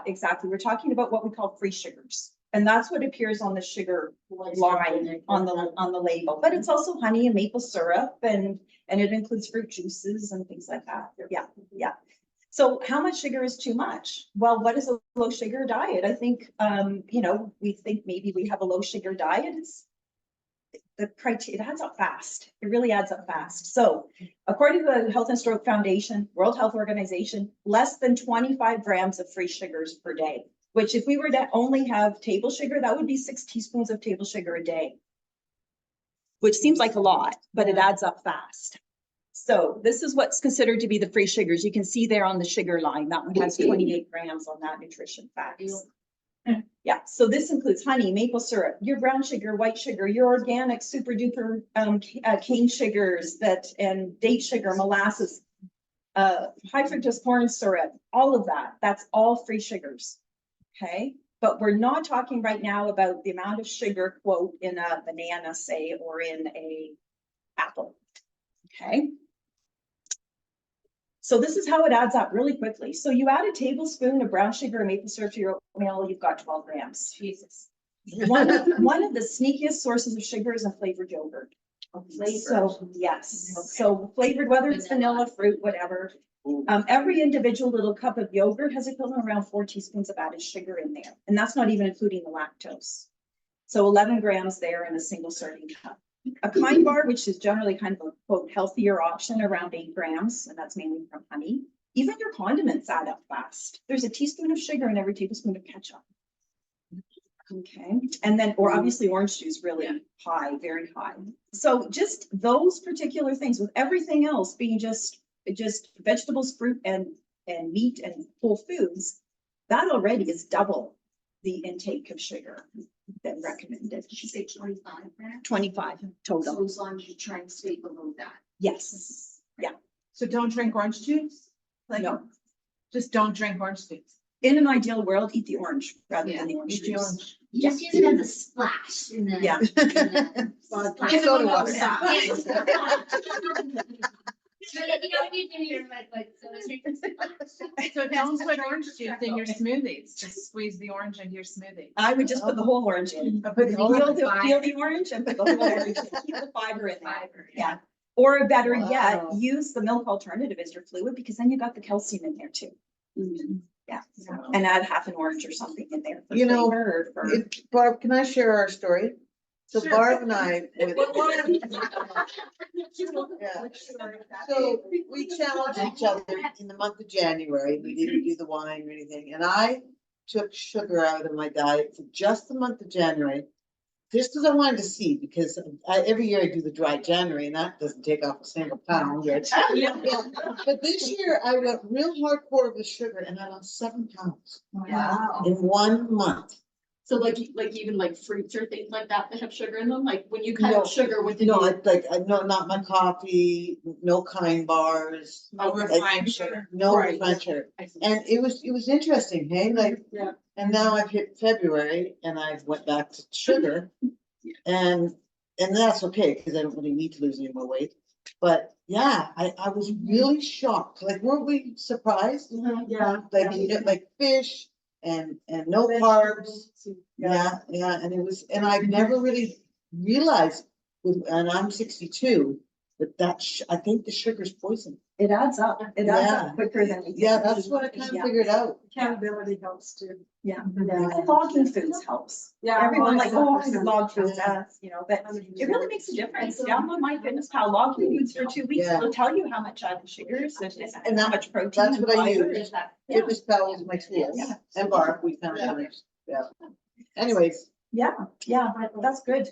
exactly. We're talking about what we call free sugars. And that's what appears on the sugar line on the label. But it's also honey and maple syrup and it includes fruit juices and things like that. Yeah, yeah. So how much sugar is too much? Well, what is a low sugar diet? I think, we think maybe we have a low sugar diet. It adds up fast. It really adds up fast. So according to the Health and Stroke Foundation, World Health Organization, less than 25 grams of free sugars per day, which if we were to only have table sugar, that would be 6 teaspoons of table sugar a day, which seems like a lot, but it adds up fast. So this is what's considered to be the free sugars. You can see there on the sugar line, that one has 28 grams on that nutrition facts. Yeah, so this includes honey, maple syrup, your brown sugar, white sugar, your organic super duper cane sugars and date sugar, molasses, high fructose corn syrup, all of that. That's all free sugars. Okay, but we're not talking right now about the amount of sugar, quote, in a banana, say, or in a apple. Okay. So this is how it adds up really quickly. So you add a tablespoon of brown sugar and maple syrup to your oatmeal, you've got 12 grams. Jesus. One of the sneakiest sources of sugar is in flavored yogurt. So yes, so flavored, whether it's vanilla, fruit, whatever. Every individual little cup of yogurt has equivalent around 4 teaspoons of added sugar in there. And that's not even including the lactose. So 11 grams there in a single serving cup. A kind bar, which is generally kind of a quote healthier option, around 8 grams, and that's mainly from honey. Even your condiments add up fast. There's a teaspoon of sugar in every tablespoon of ketchup. Okay, and then, or obviously orange juice really high, very high. So just those particular things with everything else being just vegetables, fruit and meat and whole foods, that already is double the intake of sugar than recommended. Did you say 25 there? 25 So total. as long as you try and stay below that. Yes. So don't drink orange juice? Like, No. just don't drink orange juice. In an ideal world, eat the orange rather than the orange Eat the juice. orange. You just use it as a splash in the. Yeah. in the splash. So do I. Yeah. But you don't need to hear like, so it's. So don't put orange juice in your smoothies, just squeeze the orange into your smoothie. I would just put the whole orange in. But put the Peel whole- the orange and put the whole orange, in. Keep the fiber in there. Yeah. Or better yet, Wow. use the milk alternative as your fluid because then you got the calcium in there too. Yeah, Wow. and add half an orange or something in there. For You know, flavor or for. Barb, can I share our story? So Sure. Barb and I. Yeah. So we challenged each other in the month of January. We didn't do the wine or anything. And I took sugar out of my diet for just the month of January. Just because I wanted to see, because every year I do the dry January and that doesn't take off a single pound. But but this year I went real hardcore with sugar and I lost 7 pounds Wow. in 1 month. So like even like fruits or things like that have sugar in them, like when you cut No, out sugar within. No, no, not my coffee, no kind bars. No refined sugar. No Right. refined sugar. And it was interesting, hey, like, Yeah. and now I've hit February and I went back to sugar. And that's okay, because I don't really need to lose any more weight. But yeah, I was really shocked. Like, weren't we surprised? Yeah. Like, you know, like fish and no carbs. Yeah, and it was, and I've never really realized, and I'm 62, but I think the sugar's poison. It adds up. It adds Yeah. up quicker than. we Yeah, think. that's what I kind of Yeah. figured out. Accountability helps too. Yeah. Yeah. And logging foods helps. Yeah. Everyone like, oh, I 100%. log foods, you know, but it really makes a difference. Download My Fitness Pal, log your foods for 2 weeks. Yeah. It'll tell you how much sugars and how much protein. That's and what I fiber. use. Yeah. Fitness Pal was my tool, Yeah. and Barb, we kind of finished, yeah. Anyways, Yeah, that's good.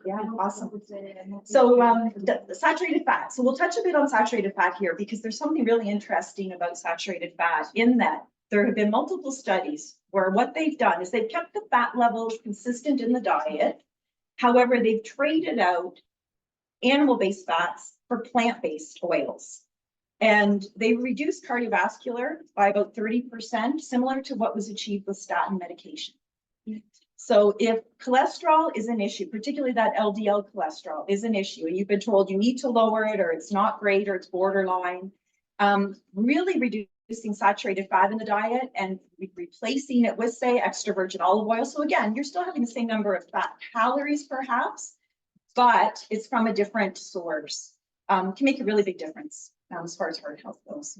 Yeah, awesome. So, the saturated fat. So we'll touch a bit on saturated fat here because there's something really interesting about saturated fat in that there have been multiple studies where what they've done is they've kept the fat levels consistent in the diet. However, they've traded out animal-based fats for plant-based oils. And they reduced cardiovascular by about 30%, similar to what was achieved with statin medication. So if cholesterol is an issue, particularly that LDL cholesterol is an issue, and you've been told you need to lower it, or it's not great, or it's borderline, really reducing saturated fat in the diet and replacing it with, say, extra virgin olive oil. So again, you're still having the same number of fat calories, perhaps, but it's from a different source. Can make a really big difference as far as heart health goes.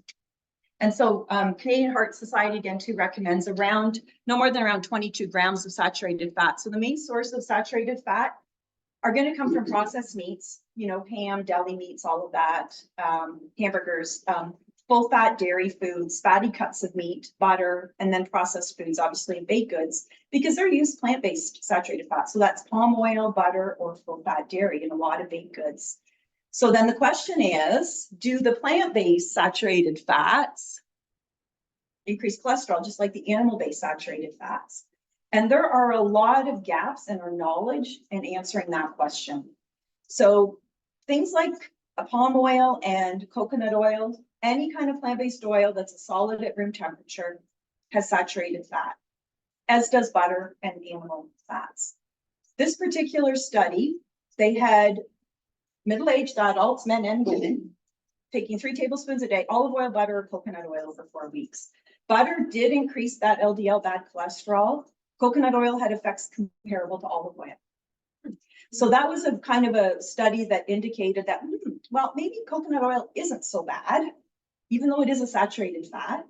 And so Canadian Heart Society again too recommends no more than around 22 grams of saturated fat. So the main source of saturated fat are going to come from processed meats, you know, ham, deli meats, all of that, hamburgers, full fat dairy foods, fatty cuts of meat, butter, and then processed foods, obviously baked goods, because they're used plant-based saturated fat. So that's palm oil, butter, or full fat dairy in a lot of baked goods. So then the question is, do the plant-based saturated fats increase cholesterol, just like the animal-based saturated fats? And there are a lot of gaps in our knowledge in answering that question. So things like a palm oil and coconut oil, any kind of plant-based oil that's a solid at room temperature has saturated fat, as does butter and animal fats. This particular study, they had middle-aged adults, men and women, taking 3 tablespoons a day, olive oil, butter, or coconut oil for 4 weeks. Butter did increase that LDL, bad cholesterol. Coconut oil had effects comparable to olive oil. So that was a kind of a study that indicated that, well, maybe coconut oil isn't so bad, even though it is a saturated fat.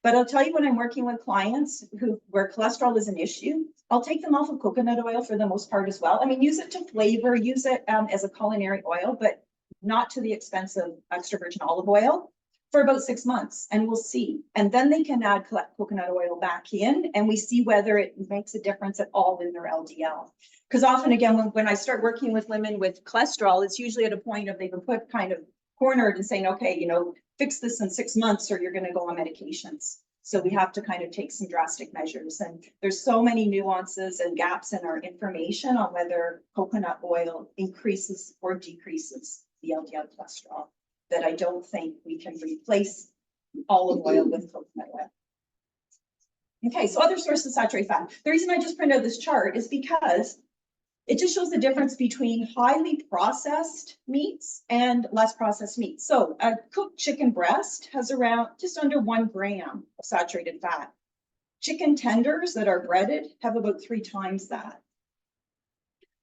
But I'll tell you, when I'm working with clients where cholesterol is an issue, I'll take them off of coconut oil for the most part as well. I mean, use it to flavor, use it as a culinary oil, but not to the expense of extra virgin olive oil for about 6 months, and we'll see. And then they can add coconut oil back in, and we see whether it makes a difference at all in their LDL. Because often, again, when I start working with women with cholesterol, it's usually at a point of they've been put kind of cornered and saying, okay, you know, fix this in 6 months or you're going to go on medications. So we have to kind of take some drastic measures. And there's so many nuances and gaps in our information on whether coconut oil increases or decreases the LDL cholesterol, that I don't think we can replace olive oil with coconut oil. Okay, so other sources of saturated fat. The reason I just printed out this chart is because it just shows the difference between highly processed meats and less processed meats. So a cooked chicken breast has around just under 1 gram of saturated fat. Chicken tenders that are breaded have about 3 times that.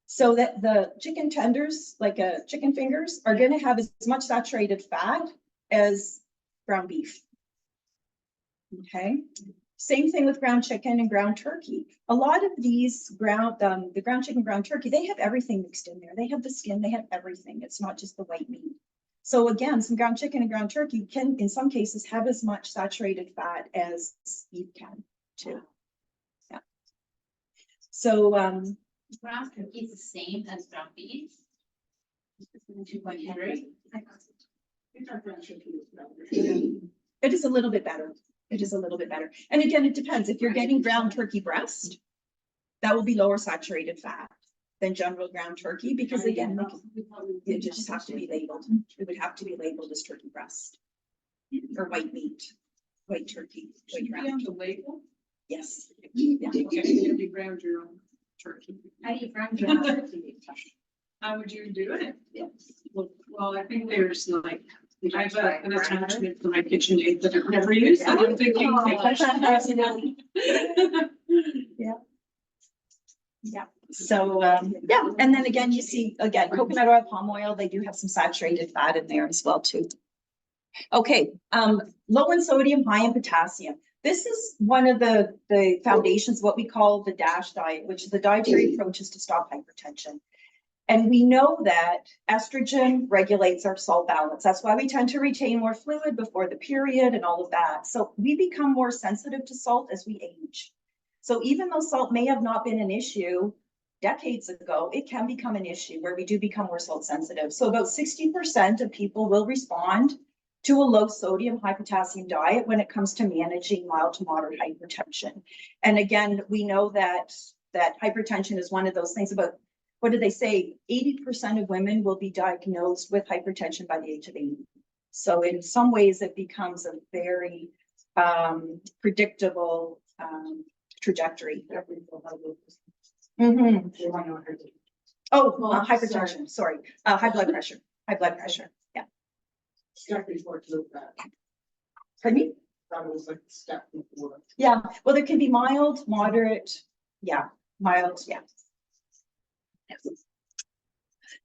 So that the chicken tenders, like chicken fingers, are going to have as much saturated fat as ground beef. Okay. Same thing with ground chicken and ground turkey. A lot of these the ground chicken, ground turkey, they have everything mixed in there. They have the skin, they have everything. It's not just the white meat. So again, some ground chicken and ground turkey can, in some cases, have as much saturated fat as beef can too. Yeah. So Ground turkey is the same as ground beef. 2.3. it is a little bit better. It is a little bit better. And again, it depends. If you're getting ground turkey breast, that will be lower saturated fat than general ground turkey, because again, it just have to be labeled. It would have to be labeled as turkey breast or white meat, white turkey, white ground. Yes. Yeah. You ground your own turkey. How do you ground your own turkey? How would you do it? Yes. Well, I think there's like, I have an attachment for my KitchenAid that I've never used, and I'm thinking. Yeah. Yeah. So, yeah. And then again, you see, again, coconut oil, palm oil, they do have some saturated fat in there as well too. Okay. Low in sodium, high in potassium. This is one of the foundations, what we call the DASH diet, which is the dietary approaches to stop hypertension. And we know that estrogen regulates our salt balance. That's why we tend to retain more fluid before the period and all of that. So we become more sensitive to salt as we age. So even though salt may have not been an issue decades ago, it can become an issue where we do become more salt sensitive. So about 60% of people will respond to a low sodium, high potassium diet when it comes to managing mild to moderate hypertension. And again, we know that hypertension is one of those things. About, what did they say? 80% of women will be diagnosed with hypertension by the age of 80. So in some ways it becomes a very predictable trajectory. Mm-hmm. Oh, hypertension, sorry. High blood pressure, yeah. Step before to that. Pardon me? That was like step before. Yeah, well, there can be mild, moderate, yeah, mild, yeah.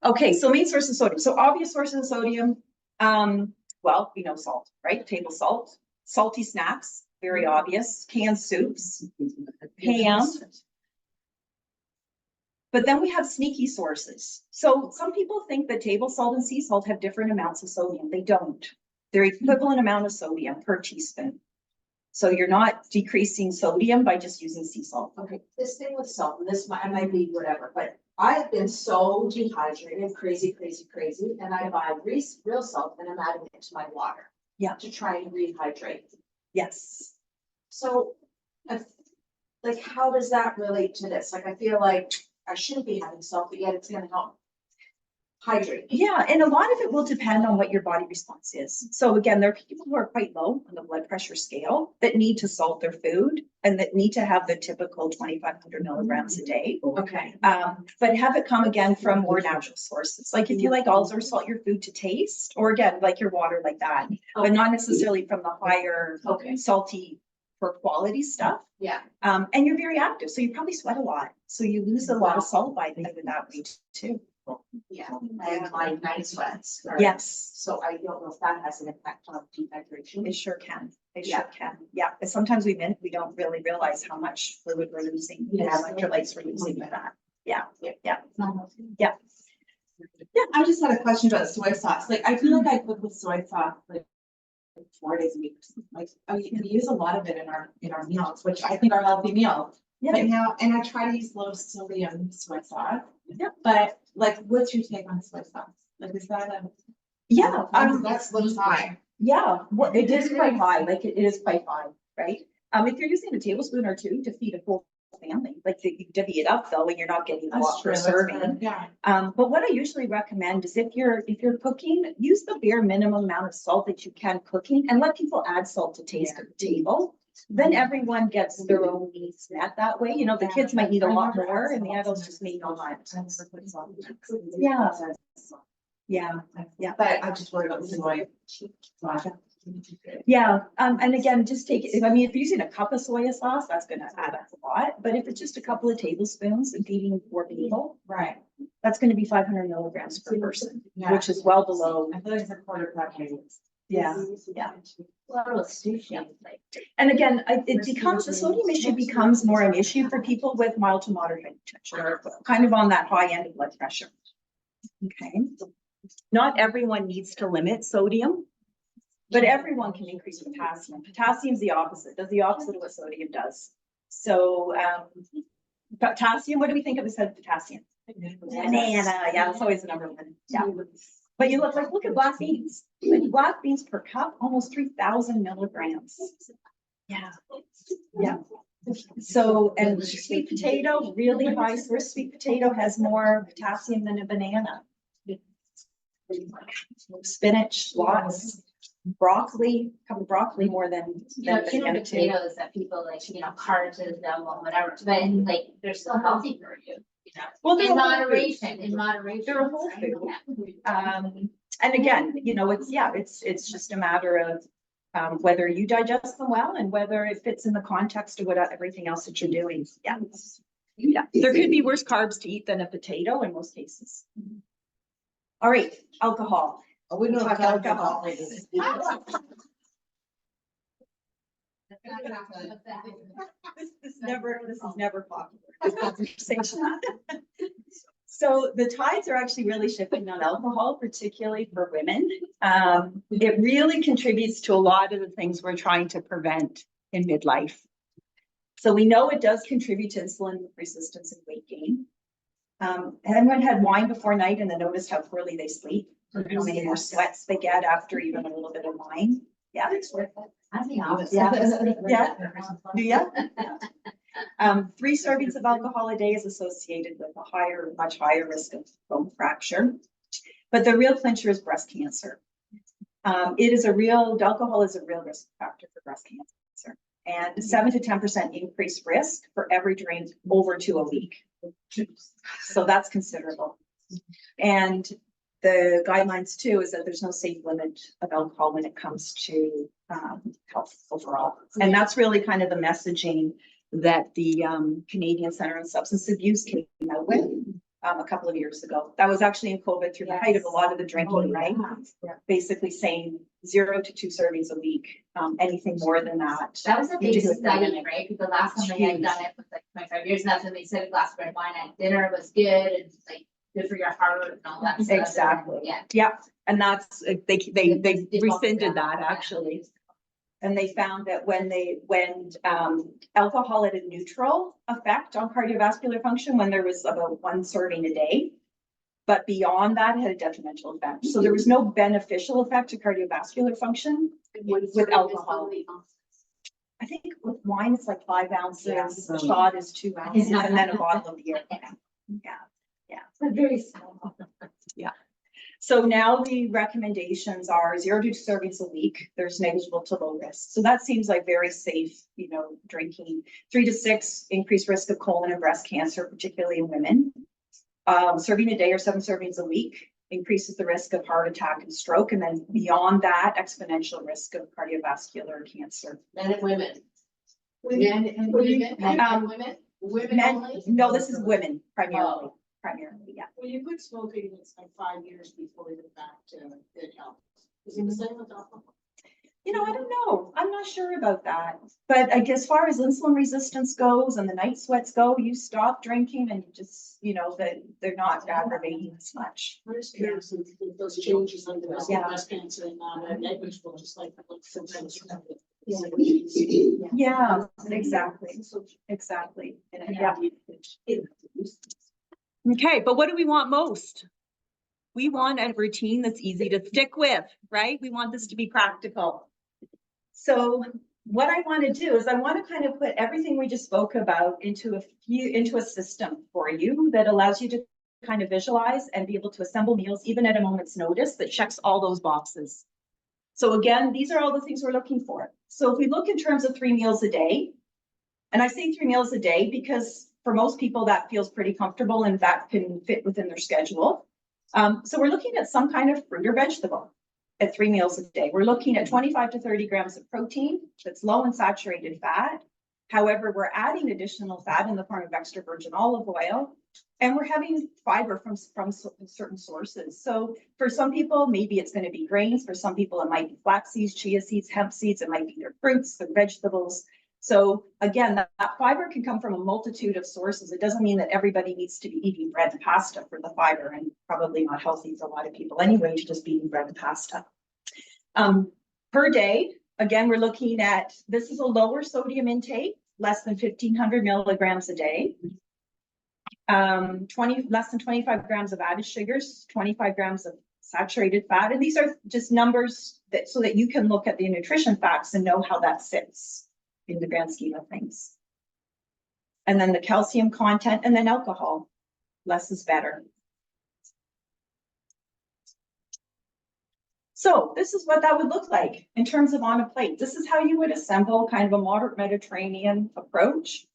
Okay, so main source of sodium. So obvious sources of sodium, well, we know salt, right? Table salt, salty snacks, very obvious, canned soups, ham. But then we have sneaky sources. So some people think that table salt and sea salt have different amounts of sodium. They don't. They're equivalent amount of sodium per teaspoon. So you're not decreasing sodium by just using sea salt. Okay, this thing with salt, and this might be whatever, but I've been so dehydrated, crazy, and I buy real salt and I'm adding it to my water. Yeah. To try and rehydrate. Yes. So, like, how does that relate to this? Like, I feel like I shouldn't be having salt, but yet it's gonna help hydrate. Yeah, and a lot of it will depend on what your body response is. So again, there are people who are quite low on the blood pressure scale that need to salt their food and that need to have the typical 2,500 milligrams a day. Okay. But have it come again from more natural sources. Like if you like olives or salt your food to taste, or again, like your water like that, but not necessarily from the higher salty for quality stuff. Yeah. And you're very active, so you probably sweat a lot. So you lose a lot of salt by doing that way too. Yeah, I have my night sweats. Right? Yes. So I don't know if that has an impact on dehydration. It sure can. It sure can. Yeah. And sometimes we don't really realize how much fluid we're losing, electrolytes we're losing with that. Yeah. Yeah. Yeah. Yeah, I just had a question about soy sauce. Like, I feel like I cook with soy sauce, like 4 days a week. Like, I mean, we use a lot of it in our meals, which I think are healthy meals. Yeah. You know, and I try to use low sodium soy sauce. Yeah. But like, what's your take on soy sauce? Like, is that a? Yeah, That's a little high. yeah, well, it is quite high, like it is quite high, right? If you're using a tablespoon or two to feed a full family, like you divvy it up though, and you're not getting a lot per serving. Yeah. But what I usually recommend is if you're cooking, use the bare minimum amount of salt that you can cooking and let people add salt to taste at the table. Then everyone gets their own needs met that way. You know, the kids might need a lot more and the adults just need a lot. Yeah. Yeah, yeah. But I just worry about the soy. Yeah, and again, just take it, I mean, if you're using a cup of soy sauce, that's gonna add up a lot, but if it's just a couple of tablespoons and feeding 4 people, Right. that's gonna be 500 milligrams per person, Yeah. which is well below. I feel like it's a quarter cup maybe. Yeah, yeah. Well, sushi, like. And again, it becomes, the sodium issue becomes more an issue for people with mild to moderate hypertension, or kind of on that high end of blood pressure. Okay, not everyone needs to limit sodium, but everyone can increase potassium. Potassium's the opposite, does the opposite of what sodium does. So, potassium, what do we think of as potassium? Banana, yeah, that's always the number one, yeah. But you look at black beans, like black beans per cup, almost 3,000 milligrams. Yeah, yeah. So, and sweet potato, really high source sweet potato has more potassium than a banana. Spinach, lots, broccoli more than You know, cured banana too. potatoes that people like, you know, carrots and them or whatever, but like, they're still healthy for you, you know. Well, they're In a whole food. moderation, in moderation. They're a whole right? food. Yeah. And again, you know, it's just a matter of whether you digest them well and whether it fits in the context of what everything else that you're doing. Yeah. Yeah, there could be worse carbs to eat than a potato in most cases. All right, alcohol. Oh, we don't Talk have alcohol. This is never popular, this conversation. So the tides are actually really shifting on alcohol, particularly for women. It really contributes to a lot of the things we're trying to prevent in midlife. So we know it does contribute to insulin resistance and weight gain. Anyone had wine before night and then noticed how poorly they sleep? Or how many more sweats they get after even a little bit of wine? Yeah. I'm the opposite. Yeah. Do ya? 3 servings of alcohol a day is associated with a much higher risk of bone fracture. But the real clincher is breast cancer. Alcohol is a real risk factor for breast cancer. And 7 to 10% increased risk for every drink over 2 a week. So that's considerable. And the guidelines too is that there's no safe limit of alcohol when it comes to health overall. And that's really kind of the messaging that the Canadian Centre on Substance Abuse came out with a couple of years ago. That was actually in COVID through the height of a lot of the drinking, right? Yeah. Basically saying 0 to 2 servings a week. Anything more than that. That was a big Into a study, pandemic. right? Because the last time they had done it was like 25 years, and that's when they said a glass of red wine at dinner was good and like good for your heart and all that stuff. Exactly. Yeah. Yeah, and that's, they rescinded that actually. And they found that when alcohol had a neutral effect on cardiovascular function, when there was about 1 serving a day, but beyond that it had a detrimental effect. So there was no beneficial effect to cardiovascular function with alcohol. I think with wine, it's like 5 ounces, a shot is 2 ounces, and then a bottle of beer. Yeah. Very small. Yeah. So now the recommendations are 0 to 2 servings a week. There's negligible to low risk. So that seems like very safe, you know, drinking. 3 to 6 increased risk of colon and breast cancer, particularly in women. Serving a day or 7 servings a week increases the risk of heart attack and stroke. And then beyond that, exponential risk of cardiovascular cancer. Men and women. Men and women. Men and women? Women only? No, this is women primarily. Oh. Primarily, yeah. When you quit smoking, it's like 5 years before you get back to good health. Is it the same with alcohol? You know, I don't know. I'm not sure about that. But I guess as far as insulin resistance goes and the night sweats go, you stop drinking and you just, you know, that they're not aggravating as much. I'm just curious if those changes on the breast Yeah. cancer and negligible, just like. Yeah, exactly. Exactly. And yeah. Okay, but what do we want most? We want a routine that's easy to stick with, right? We want this to be practical. So what I want to do is I want to kind of put everything we just spoke about into a system for you that allows you to kind of visualize and be able to assemble meals even at a moment's notice that checks all those boxes. So again, these are all the things we're looking for. So if we look in terms of 3 meals a day, and I say 3 meals a day because for most people that feels pretty comfortable and that can fit within their schedule. So we're looking at some kind of fruit or vegetable at 3 meals a day. We're looking at 25 to 30 grams of protein that's low in saturated fat. However, we're adding additional fat in the form of extra virgin olive oil, and we're having fiber from certain sources. So for some people, maybe it's going to be grains. For some people, it might be flax seeds, chia seeds, hemp seeds. It might be their fruits, their vegetables. So again, that fiber can come from a multitude of sources. It doesn't mean that everybody needs to be eating bread and pasta for the fiber, and probably not healthy for a lot of people anyway to just be eating bread and pasta. Per day, again, we're looking at, this is a lower sodium intake, less than 1,500 milligrams a day. less than 25 grams of added sugars, 25 grams of saturated fat. And these are just numbers that so that you can look at the nutrition facts and know how that sits in the grand scheme of things. And then the calcium content, and then alcohol. Less is better. So this is what that would look like in terms of on a plate. This is how you would assemble kind of a moderate Mediterranean approach.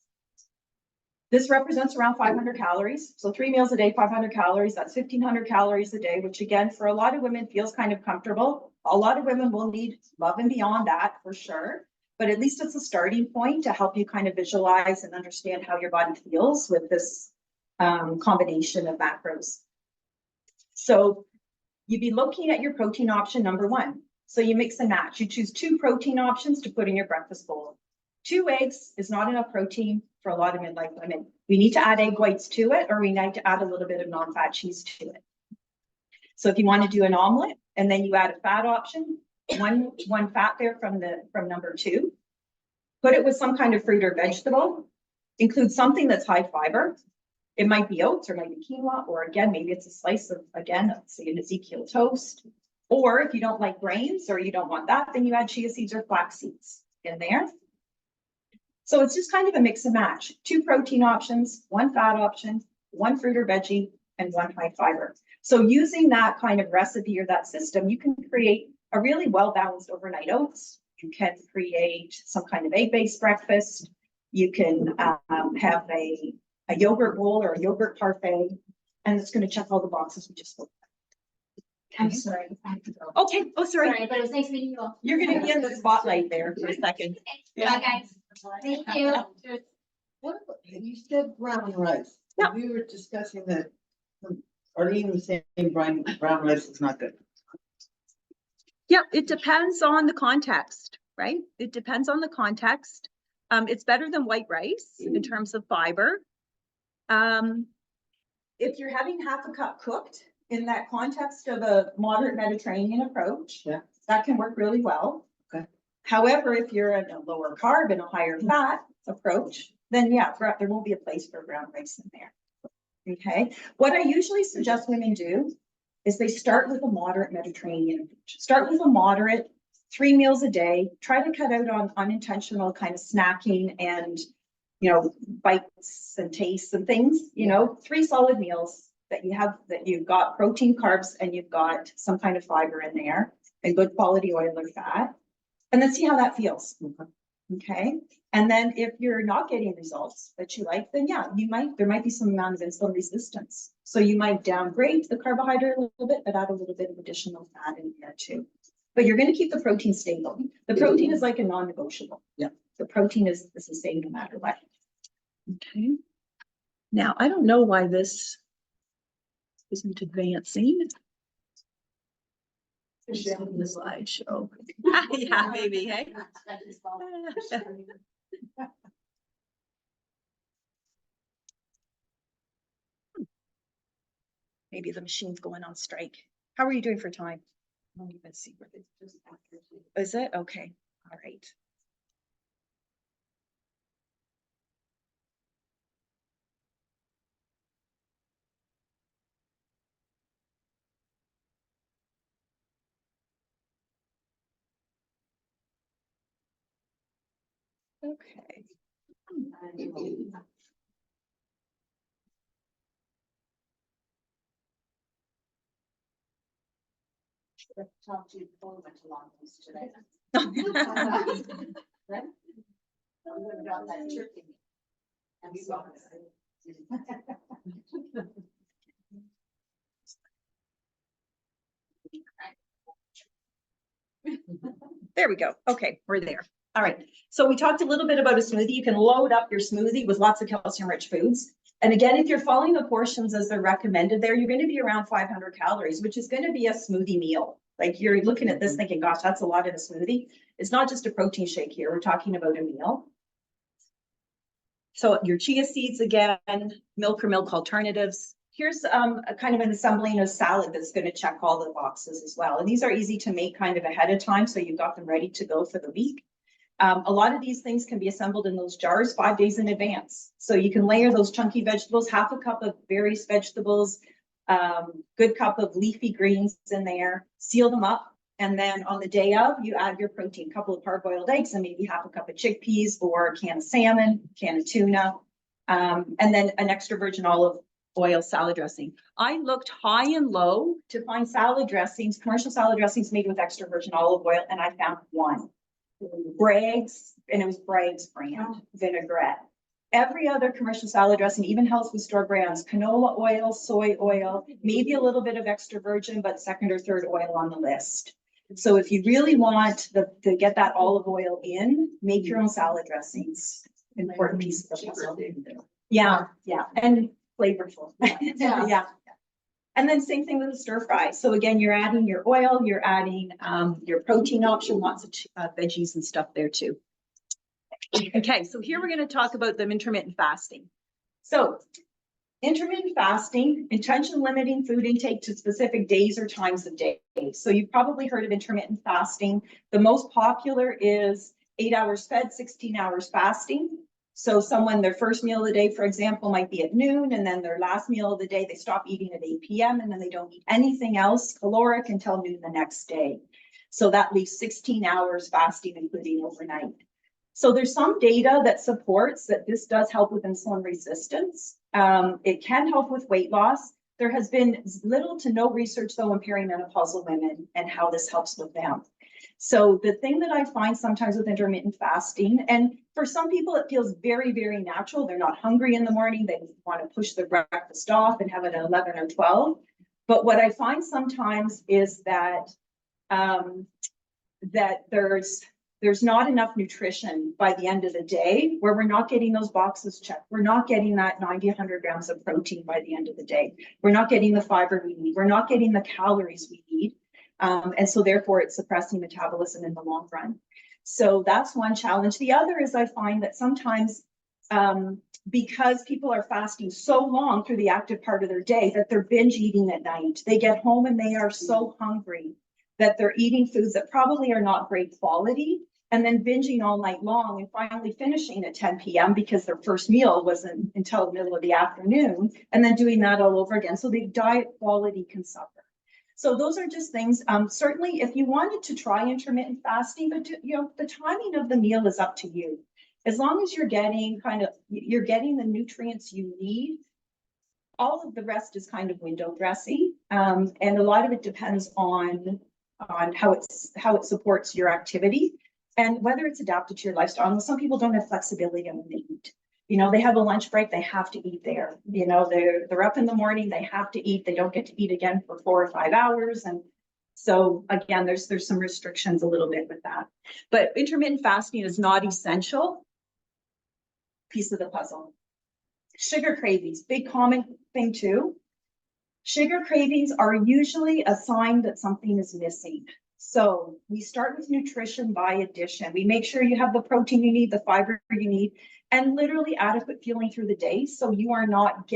This represents around 500 calories. So 3 meals a day, 500 calories, that's 1,500 calories a day, which again, for a lot of women feels kind of comfortable. A lot of women will need above and beyond that for sure. But at least it's a starting point to help you kind of visualize and understand how your body feels with this combination of macros. So you'd be looking at your protein option number 1. So you mix and match. You choose 2 protein options to put in your breakfast bowl. 2 eggs is not enough protein for a lot of midlife women. We need to add egg whites to it, or we need to add a little bit of non-fat cheese to it. So if you want to do an omelet and then you add a fat option, one fat there from number 2, put it with some kind of fruit or vegetable, include something that's high fiber. It might be oats or it might be quinoa, or again, maybe it's a slice of, again, say an Ezekiel toast. Or if you don't like grains or you don't want that, then you add chia seeds or flax seeds in there. So it's just kind of a mix and match. 2 protein options, 1 fat option, 1 fruit or veggie, and 1 high fiber. So using that kind of recipe or that system, you can create a really well-balanced overnight oats. You can create some kind of egg-based breakfast. You can have a yogurt bowl or a yogurt parfait, and it's going to check all the boxes we just spoke about. I'm sorry. I have to go. Okay. Oh, sorry. Sorry, but it was nice meeting you all. You're going to be in the spotlight there for a second. Bye, guys. Thank you. What, you said brown rice. Yeah. We were discussing that Arlene was saying brown rice is not good. Yeah, it depends on the context, right? It depends on the context. It's better than white rice in terms of fiber. If you're having half a cup cooked in that context of a moderate Mediterranean approach, Yeah. that can work really well. Okay. However, if you're in a lower carb and a higher fat approach, then yeah, there won't be a place for brown rice in there. Okay. What I usually suggest women do is they start with a moderate Mediterranean approach. Start with a moderate 3 meals a day. Try to cut out on unintentional kind of snacking and, you know, bites and tastes and things, you know, 3 solid meals that you have, that you've got protein, carbs, and you've got some kind of fiber in there and good quality oil or fat. And then see how that feels. Okay. And then if you're not getting results that you like, then yeah, there might be some amount of insulin resistance. So you might downgrade the carbohydrate a little bit, but add a little bit of additional fat in there too. But you're going to keep the protein stable. The protein is like a non-negotiable. Yeah. The protein is the same no matter what. Okay. Now, I don't know why this isn't advancing. The slideshow. Yeah, maybe, hey? Maybe the machine's going on strike. How are you doing for time? I don't even see where they just. Is it? Okay, all right. Okay. Talk to you before we went to long beach today. We would have got that turkey. And so. There we go. Okay, we're there. All right. So we talked a little bit about a smoothie. You can load up your smoothie with lots of calcium-rich foods. And again, if you're following the portions as they're recommended there, you're going to be around 500 calories, which is going to be a smoothie meal. Like you're looking at this thinking, gosh, that's a lot in a smoothie. It's not just a protein shake here. We're talking about a meal. So your chia seeds again, milk or milk alternatives. Here's a kind of an assembling of salad that's going to check all the boxes as well. And these are easy to make kind of ahead of time, so you've got them ready to go for the week. A lot of these things can be assembled in those jars 5 days in advance. So you can layer those chunky vegetables, half a cup of various vegetables, good cup of leafy greens in there, seal them up. And then on the day of, you add your protein, a couple of hard-boiled eggs and maybe half a cup of chickpeas or a can of salmon, can of tuna, and then an extra virgin olive oil salad dressing. I looked high and low to find salad dressings, commercial salad dressings made with extra virgin olive oil, and I found one. Bragg's, and it was Bragg's brand vinaigrette. Every other commercial salad dressing, even health food store brands, canola oil, soy oil, maybe a little bit of extra virgin, but second or third oil on the list. So if you really want to get that olive oil in, make your own salad dressings. Important piece of the puzzle. Yeah, yeah, and flavorful. Yeah. And then same thing with the stir fry. So again, you're adding your oil, you're adding your protein option, lots of veggies and stuff there too. Okay, so here we're going to talk about the intermittent fasting. So intermittent fasting, intention limiting food intake to specific days or times of day. So you've probably heard of intermittent fasting. The most popular is 8 hours fed, 16 hours fasting. So someone, their first meal of the day, for example, might be at noon, and then their last meal of the day, they stop eating at 8 p.m. and then they don't eat anything else caloric until noon the next day. So that leaves 16 hours fasting, including overnight. So there's some data that supports that this does help with insulin resistance. It can help with weight loss. There has been little to no research though in perimenopausal women and how this helps with them. So the thing that I find sometimes with intermittent fasting, and for some people it feels very, very natural. They're not hungry in the morning. They want to push the breakfast off and have it at 11 or 12. But what I find sometimes is that there's not enough nutrition by the end of the day where we're not getting those boxes checked. We're not getting that 90, 100 grams of protein by the end of the day. We're not getting the fiber we need. We're not getting the calories we need. And so therefore it's suppressing metabolism in the long run. So that's one challenge. The other is I find that sometimes because people are fasting so long through the active part of their day that they're binge eating at night. They get home and they are so hungry that they're eating foods that probably are not great quality and then binging all night long and finally finishing at 10 p.m. because their first meal wasn't until the middle of the afternoon and then doing that all over again. So the diet quality can suffer. So those are just things, certainly if you wanted to try intermittent fasting, but the timing of the meal is up to you. As long as you're getting the nutrients you need, all of the rest is kind of window dressing. And a lot of it depends on how it supports your activity and whether it's adapted to your lifestyle. Some people don't have flexibility on when they eat. They have a lunch break, they have to eat there. They're up in the morning, they have to eat, they don't get to eat again for 4 or 5 hours. And so again, there's some restrictions a little bit with that. But intermittent fasting is not essential piece of the puzzle. Sugar cravings, big common thing too. Sugar cravings are usually a sign that something is missing. So we start with nutrition by addition. We make sure you have the protein you need, the fiber you need, and literally adequate fueling through the day. So you're not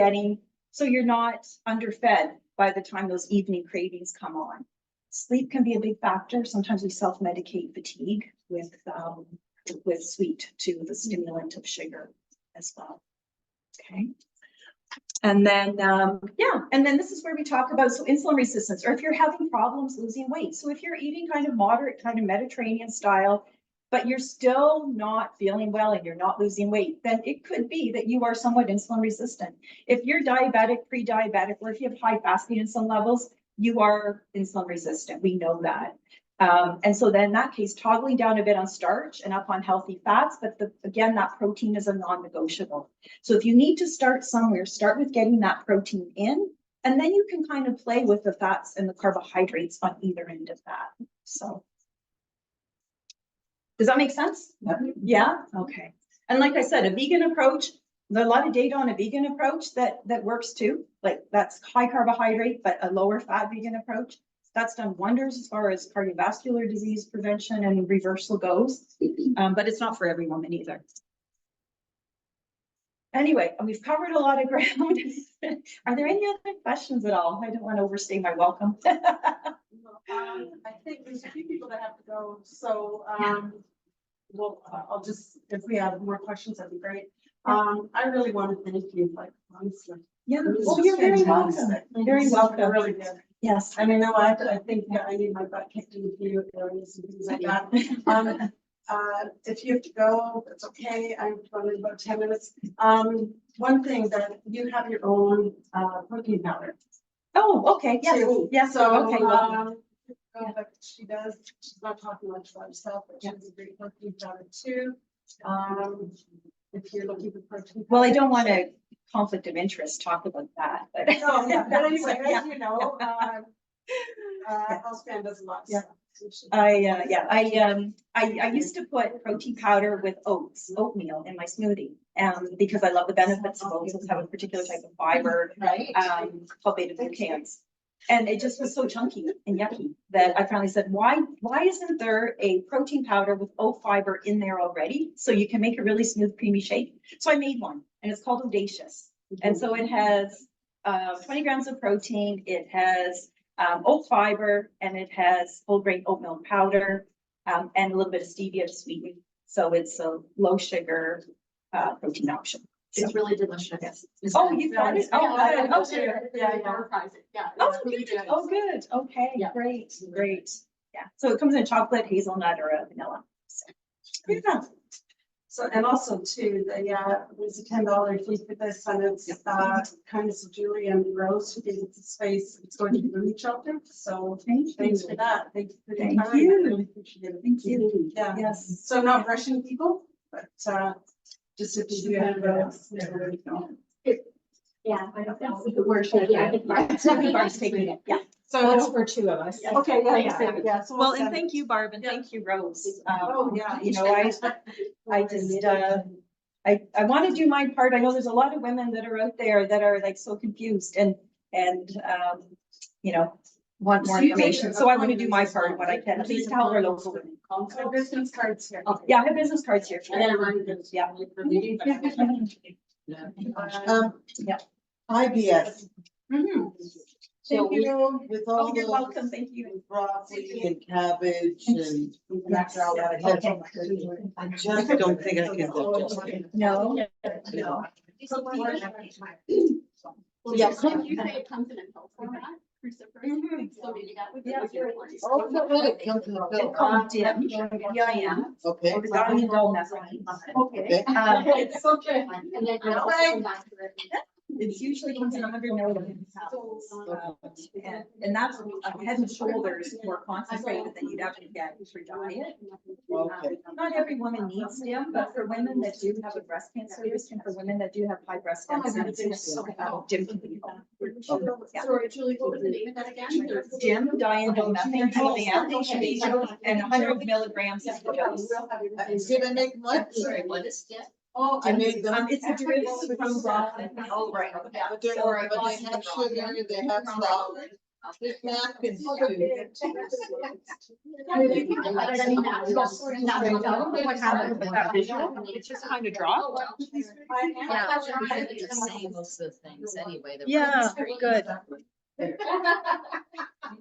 underfed by the time those evening cravings come on. Sleep can be a big factor. Sometimes we self-medicate fatigue with sweet to the stimulant of sugar as well. Okay. And then, and then this is where we talk about, so insulin resistance, or if you're having problems losing weight. So if you're eating kind of moderate, kind of Mediterranean style, but you're still not feeling well and you're not losing weight, then it could be that you are somewhat insulin resistant. If you're diabetic, pre-diabetic, or if you have high fasting insulin levels, you are insulin resistant. We know that. And so then in that case, toggling down a bit on starch and up on healthy fats, but again, that protein is a non-negotiable. So if you need to start somewhere, start with getting that protein in, and then you can kind of play with the fats and the carbohydrates on either end of that. So. Does that make sense? Yeah, okay. And like I said, a vegan approach, there's a lot of data on a vegan approach that works too. Like that's high carbohydrate, but a lower fat vegan approach. That's done wonders as far as cardiovascular disease prevention and reversal goes, but it's not for every woman either. Anyway, we've covered a lot of ground. Are there any other questions at all? I don't want to overstay my welcome. I think there's a few people that have to go, so, well, I'll just, if we have more questions, that'd be great. I really want to thank you, like, honestly. Yeah, It was well, you're very welcome. fantastic. Very welcome. Really good. Yes. And I know I think that I need my butt kicked in a few areas and things like that. If you have to go, that's okay. I'm running about 10 minutes. One thing that you have your own protein powder. Oh, okay. Yes. too. Yes. So, Okay. but she does, she's not talking much about herself, but she has a great protein powder too. If you're looking for protein. Well, I don't want to conflict of interest talk about that, but. No, yeah, but anyway, Yeah. as you know, Healthspan does a lot. Yeah. So she- I used to put protein powder with oatmeal in my smoothie, because I love the benefits of oats. Oats have a particular type of fiber, Right. called beta glucans. And it just was so chunky and yucky that I finally said, why isn't there a protein powder with oat fiber in there already? So you can make a really smooth, creamy shake. So I made one and it's called Audacious. And so it has 20 grams of protein, it has oat fiber, and it has whole grain oatmeal powder, and a little bit of stevia to sweeten. So it's a low sugar protein option. It's really delicious. Oh, you got it? Oh, good. Oh, good. Yeah. Oh, it's really good. Oh, good. Okay, Yeah. great, great. Yeah, so it comes in chocolate, hazelnut, or a vanilla. So, yeah. So, and also too, there's a $10 fee for this, and it's, kindness of Julie and Rose who gave us the space. It's going to be the shelter, so thanks for that. Thank you for your Thank time. I you. really appreciate it. Thank you. Yeah. Yes. So not rushing people, but, just if you do have those. Yeah, I don't know. We're shaking. I think Barb's taking it. Yeah. So, for two of us. okay, yeah. So Well, we'll and send- thank you, Barb, and thank you, Rose. Oh, yeah. You know, I just, I want to do my part. I know there's a lot of women that are out there that are like so confused and, you know, want more information. So I want to do my part, what I can, at least to help our local women. So business cards here. Yeah, I have business cards here. And then I'm on the. Yeah. Yeah. IBS. Mhm. So Thank you. with Oh, all you're the welcome. Thank you. broccoli and cabbage and Okay. I just don't think I can digest it. No. No. Yeah, so you say it comes in a pill format, cruciferous, Mhm. so maybe that would be. Yeah. what you're wanting. Oh, no, really? It comes in a It's pill. called DIM, DIM, Okay. or the diamidol methylene. Okay. It's Okay. And then I'll come back to it. It's usually comes in 100 milligrams. And that's a head and shoulders more concentrated than you'd actually get for diet. Okay. Not every woman needs DIM, but for women that do have a breast cancer risk and for women that do have high breast density, DIM can be helpful. Yeah. Sorry, Julie, what was the name of that again? DIM, diamidol methylene, and 100 milligrams is the dose. Did I make one? Sorry, what is it? Oh, I made them. It's a derivative from broccoli. Oh, right. But they have sugar, they have salt. There's napkins too. What happened with that visual? It's just kind of dropped. Yeah, to say most of the things anyway. that were Yeah, great. good.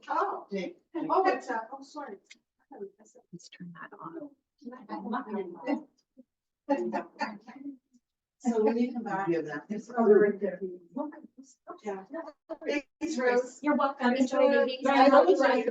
Oh, it's, oh, sorry. Let's turn that on. So when you come back. Yeah, that- It's over right there. Yeah. Thanks, Rose. You're welcome. Enjoy your meeting. Yeah, I know, right.